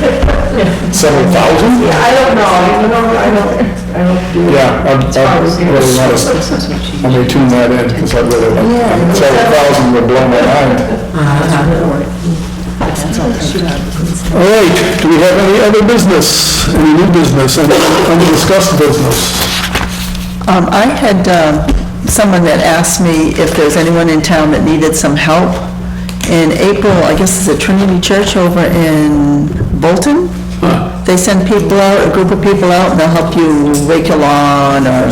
Several thousand? Yeah, I don't know, I don't do. Yeah, I really want to, let me tune that in, because I really like, several thousand would blow my mind. All right, do we have any other business, any new business, any undiscussed business? I had someone that asked me if there's anyone in town that needed some help. In April, I guess it's a Trinity Church over in Bolton. They send people out, a group of people out, and they'll help you rake your lawn, or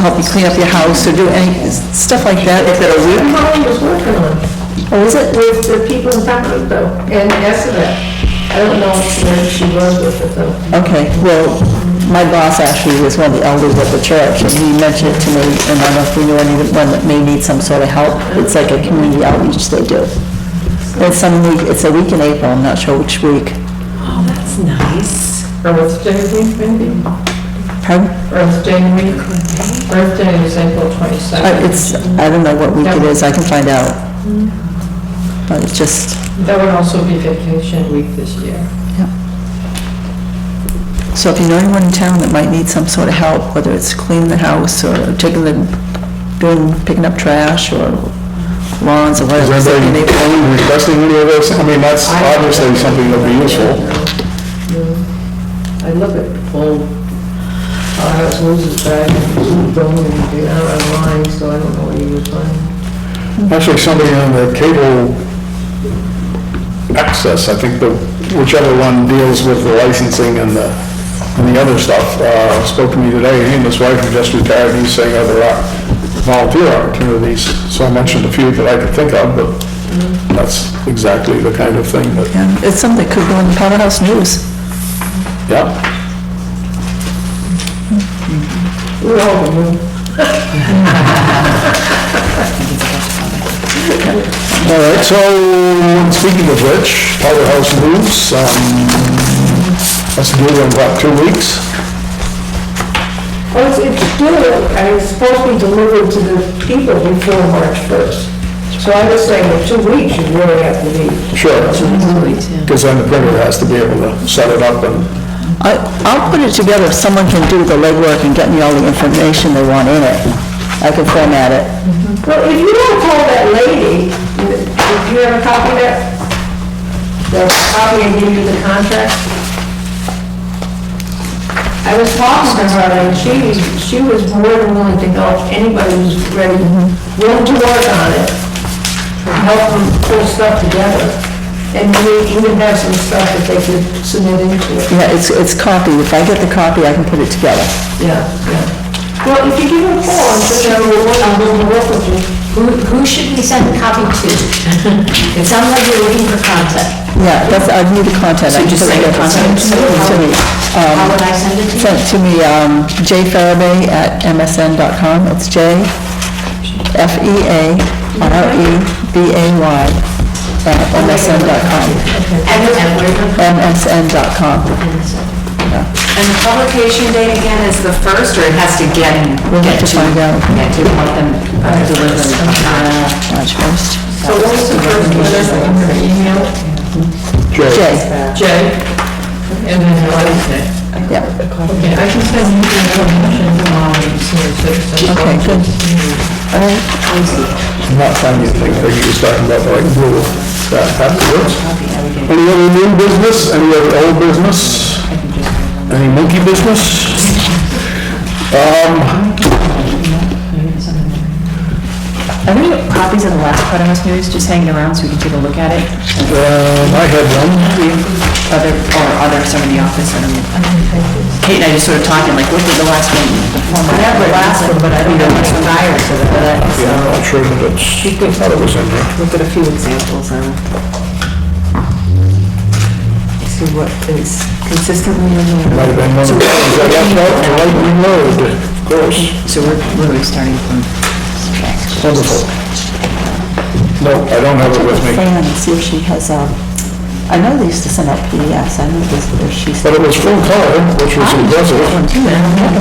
help you clean up your house, or do any, stuff like that. They've got a week. Molly was working on it. Oh, is it? With the people in town, though, and Essenet. I don't know where she was with it, though. Okay, well, my boss actually was one of the elders at the church, and he mentioned it to me, and I don't know if we knew anyone that may need some sort of help. It's like a community outreach they do. It's a week in April, I'm not sure which week. Oh, that's nice. Earth Day week, maybe? Pardon? Earth Day week? Earth Day is April 22nd. I don't know what week it is, I can find out. But it's just, That would also be vacation week this year. so if you know anyone in town that might need some sort of help, whether it's cleaning the house, or picking up trash, or lawns, or whatever. Is anybody requesting any of this? I mean, that's obviously something that would be useful. I look at old files, Moses bag, and going and get out online, so I don't know what he was finding. Actually, somebody on the cable access, I think whichever one deals with the licensing and the other stuff, spoke to me today. He and his wife are just retired. He's saying there are volunteer opportunities. So I mentioned a few that I could think of, but that's exactly the kind of thing that, Yeah, it's something that could go in the Powerhouse News. yeah. We're all the moon. All right, so speaking of which, Powerhouse News, that's due in about 2 weeks. Well, it's due, and it's supposed to be delivered to the people before March 1st. So I was saying that 2 weeks you really have to be. Sure. Because then the printer has to be able to set it up and, I'll put it together if someone can do the legwork and get me all the information they want in it. I can format it. Well, if you don't call that lady, did you ever copy that? The copy and give you the contract? I was talking to her, and she was more than willing to help anybody who's ready, willing to work on it, help them pull stuff together. And we even have some stuff that they could submit into it. Yeah, it's copy. If I get the copy, I can put it together. Yeah. Well, if you give her a call, and say, I'm willing to work with you, who Who should we send a copy to? It sounds like you're looking for contact. Yeah, I need the content. So just say the content. Send it to me. How would I send it to you? Send it to me, jfarabee@msn.com. It's jferebay@msn.com. And where? msn.com. And the publication date again is the 1st, or it has to get in? We'll have to find out. Get to want them delivered. March 1st. So what was the first letter in your email? Jay. J, and then what is it? Yeah. Okay, I can send you the information tomorrow, and see if it's... Okay, good. All right. I'm not finding anything that you're talking about, but I can deal with that afterwards. Any other new business, any other old business? Any monkey business? Are there copies of the last Powder House News just hanging around so we can take a look at it? I had one. Are there some in the office? I don't know. Kate and I just sort of talking, like, what was the last one? I have the last one, but I don't know what's prior to that. Yeah, I'm not sure that it's, I thought it was in there. Look at a few examples on it. See what is consistently in there. Might have been one of the things I left out, the right reload, of course. So we're literally starting from scratch. Wonderful. No, I don't have it with me. Fran, and see if she has, I know they used to send out PDFs, I know this, if she's. But it was full color, which was impressive.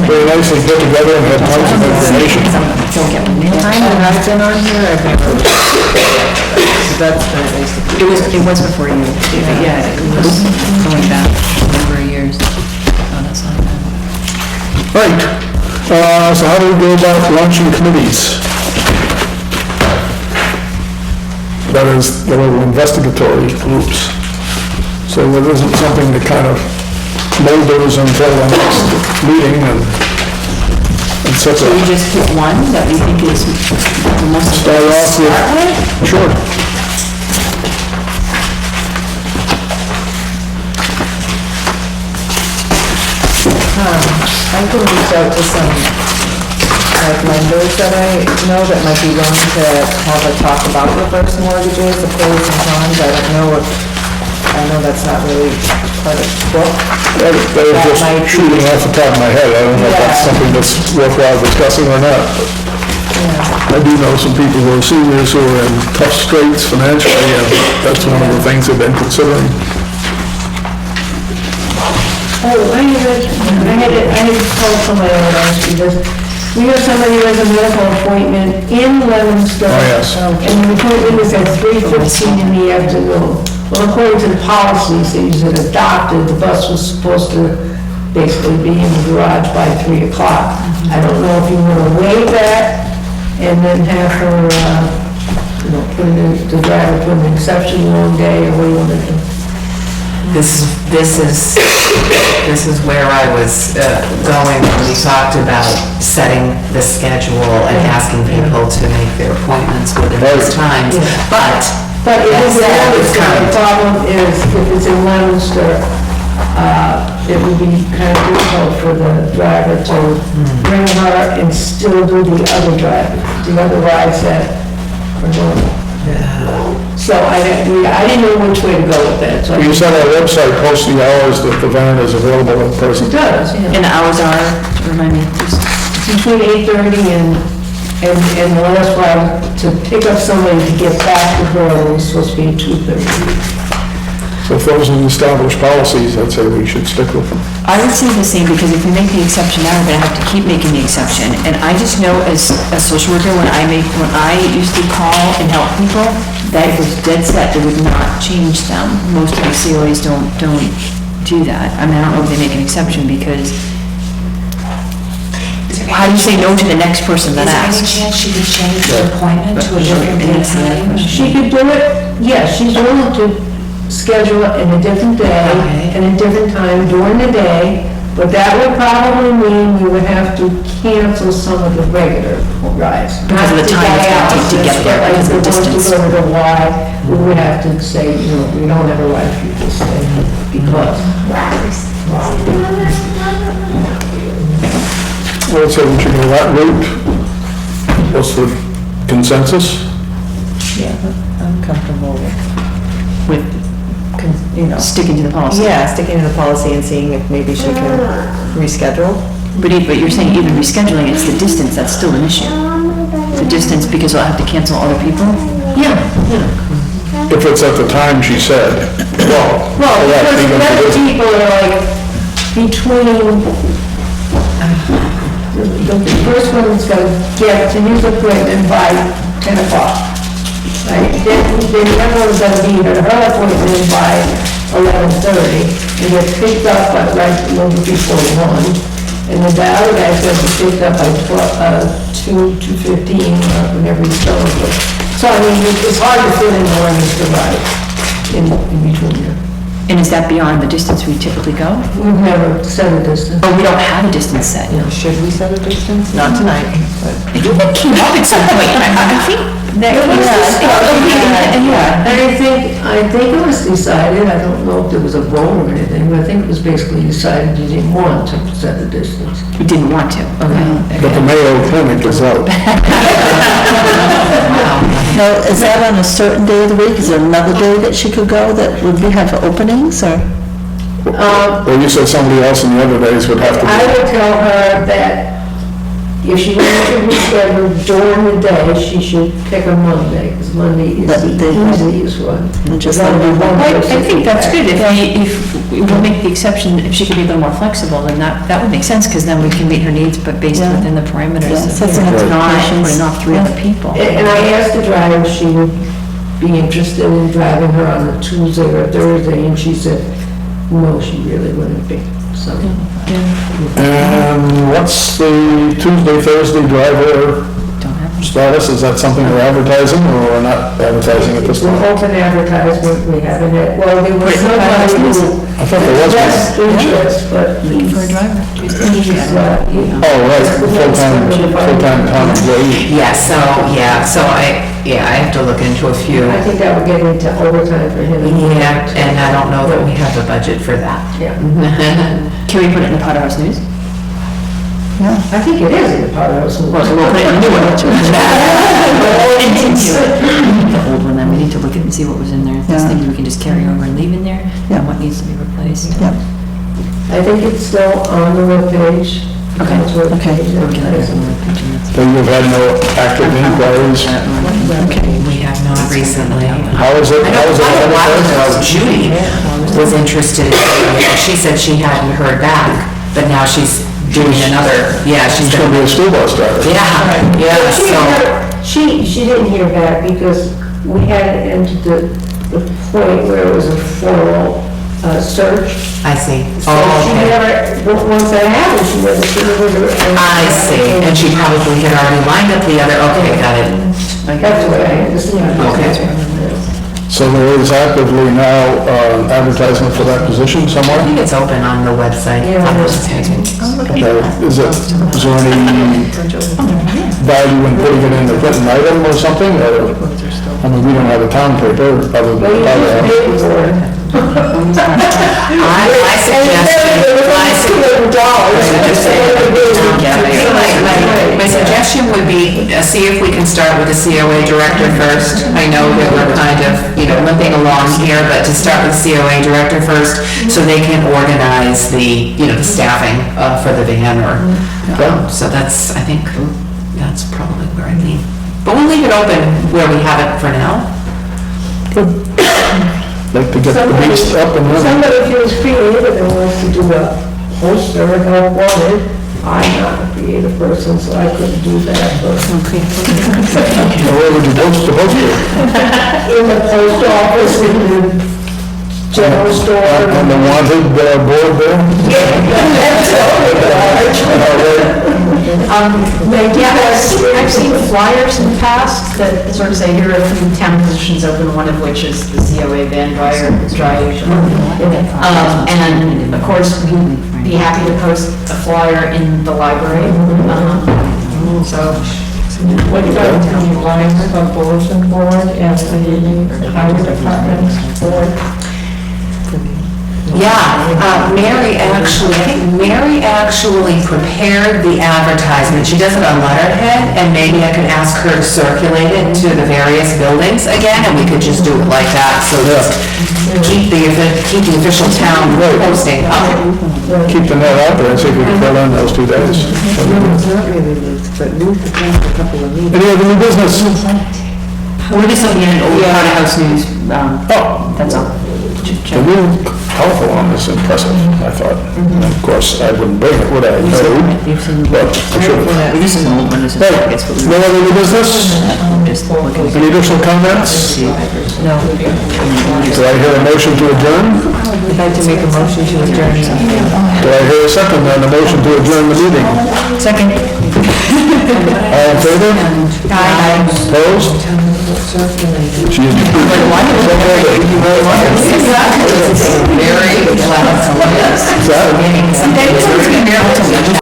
Very nicely put together and had tons of information. Don't get one. Time that I've been on here, I've never. So that's been basically. It was before you. Yeah, it was going back a number of years. Oh, that's not bad. Right, so how do we go about launching committees? That is, the little investigatory groups. So it isn't something that kind of molders until the next meeting and sets So we up. just pick one that we think is the most. Start off with, sure. I can reach out to some, like, lenders that I know that might be willing to have a talk about reverse mortgages, the pros and cons. I don't know if, I know that's not really part of the book. That was just shooting off the top of my head. I don't know if that's something that's worthwhile discussing or not. But I do know some people who are seniors who are in tough straits financially, and that's one of the things they've been considering. Oh, I had to call somebody on last because we have somebody who has a medical appointment in Leominster. Oh, yes. And the appointment is at 3:15 in the afternoon. Well, according to the policies, these are adopted, the bus was supposed to basically be in the garage by 3 o'clock. I don't know if you want to waive that and then have her, put in, the driver put an exception one day, or what do you want to do? This is where I was going when we talked about setting the schedule and asking people to make their appointments within those times. But it is, That the said, problem is, if it's in Leominster, it would be kind of difficult for the driver to bring her and still do the other rides that are normal. So I didn't know which way to go with that, so. You said our website posts the hours that the van is available in person. It does, yeah. And the hours are, remind me, just Between 8:30 and the last ride to pick up somebody to get back to her was supposed to be at 2:30. So if those are the established policies, I'd say we should stick with them. I would say the same, because if we make the exception now, we're gonna have to keep making the exception. And I just know as a social worker, when I used to call and help people, that was dead set, they would not change them. Most of the COAs don't do that. I mean, I don't know if they make an exception, because how do you say no to the next person that Is there any asks? chance she could change the appointment to a different day and time? She could do it, yes, she's willing to schedule it in a different day Okay. and a different time during the day, but that would probably mean we would have to cancel some of the regular rides. Because of the time it's gonna take to get there, Like because of the the ones distance. to go to the Y, we would have to say, we don't have a ride for you to stay because. Well, so we should go that route. What's the Consensus? Yeah, I'm comfortable with, you know. Sticking to the policy. Yeah, sticking to the policy and seeing if maybe she can reschedule. But you're saying even rescheduling, it's the distance, that's still an issue. The distance, because I'll have to cancel other people? If it's at the time she said, well. Well, correct, because even the if other it's- people are like between, the first one's gonna get to use equipment by 10 o'clock. Right, then the other one's gonna be at her appointment by 11:30, and get picked up at like a little before 1. And then the other guy's gonna be picked up by 2:15, whenever he's done. So I mean, it's hard to fit in the lanes to ride in between them. And is that beyond the distance we typically go? We've never set a distance. Oh, we don't have a distance set? Should we set a distance? Not tonight, but. I think that came up at some point. I think that Yeah, and I think it was decided, I don't know if there was a vote or anything, but I think it was basically decided you didn't want to set a distance. we didn't want to. Okay. But the Mayo Clinic is out. Now, is that on a certain day of the week? Is there another day that she could go that would we have openings, or? Well, you said somebody else in the other days would have to I be. would tell her that if she wanted to reschedule during the day, she should pick a Monday, because Monday is But the they- easiest one. Just There's only one I person think that's back. good, if we'll make the exception, if she could be a little more flexible, then that would make sense, because then we can meet her needs, but based Yeah. within the parameters Yeah, of setting not expectations. putting off 3 other people. And I asked the driver if she would be interested in driving her on a Tuesday or Thursday, and she said, no, she really wouldn't be, so. And what's the Tuesday, Thursday driver Don't have status? Is that something we're advertising or we're not advertising at this It's an point? open advertisement, we haven't had, well, there was Wait, somebody who I thought there was one. expressed interest, but looking for a driver. he's, Oh, right, full-time town employee. Yeah, so I have to look into a few. I think that would get into overtime for him. Yeah, and I don't know that we have a budget for that. Yeah, Can we put it in the Potterhouse News? I think it is in the Potterhouse. We'll put it in the new one. The old one, then we need to look at and see what was in there. If there's Yeah. things we can just carry over and leave in there, and what needs to be replaced. Yep. I think it's still on the webpage. Okay. That's where Okay. it is. So you've had no active inquiries? We have not recently. How is it? I know How is it quite a while advertised? ago, Judy was interested, she said she hadn't heard back, but now she's doing another, she's She's gonna be gonna a school bus driver. yeah, She so, heard- She didn't hear back because we hadn't entered the point where it was a formal search. I see. So Oh, she okay. never, once that happened, she never submitted her. I see, and she probably had already lined up the other, okay, got it. That's what I understand. Okay. So there is actively now advertisement for that position I somewhere? think it's open on the website. Yeah, it is. Okay, is there any value in putting it in the written item or something? Or, I mean, we don't have a town paper other Well, you than. just paid for it. My suggestion would be, see if we can start with the COA director first. I know that we're kind of, limping along here, but to start with COA director first, so they can organize the, the staffing for the van or, so that's, I think, that's probably where I lean. But we'll leave it open where we have it for now. Like to get the beast up and running. Somebody feels creative and wants to do a poster and help wanted. I'm not a creative person, so I couldn't do that, but Where would you post the poster? in the post office, in the general store. On the wanted board there? I've seen flyers in the past that sort of say, here are a few town positions open, one of which is the COA van driver. And of course, we'd be happy to post a flyer in the library. So, What about the lines of bulletin board and the highway department board? Yeah, I think Mary actually prepared the advertisement. She does it on letterhead, and maybe I could ask her to circulate it to the various buildings again, and we could just do it like that, so just keep the official town posting up. Keep the net out there and see if we can fill in those 2 days. Any other new business? We're just looking at an old Powder House News, that's all. The new telephone is impressive, I thought. And of course, I wouldn't bring it, would I? No, but I should have. This is an old one, this is, I guess, what we No other new business? just looking. Any additional comments? No. Do I hear a motion to adjourn? I'd like to make a motion to adjourn. Do I hear a second on the motion to adjourn the meeting? Second. All in favor? Opposed? She is Very well. Is that? Someday it's going to be miracle.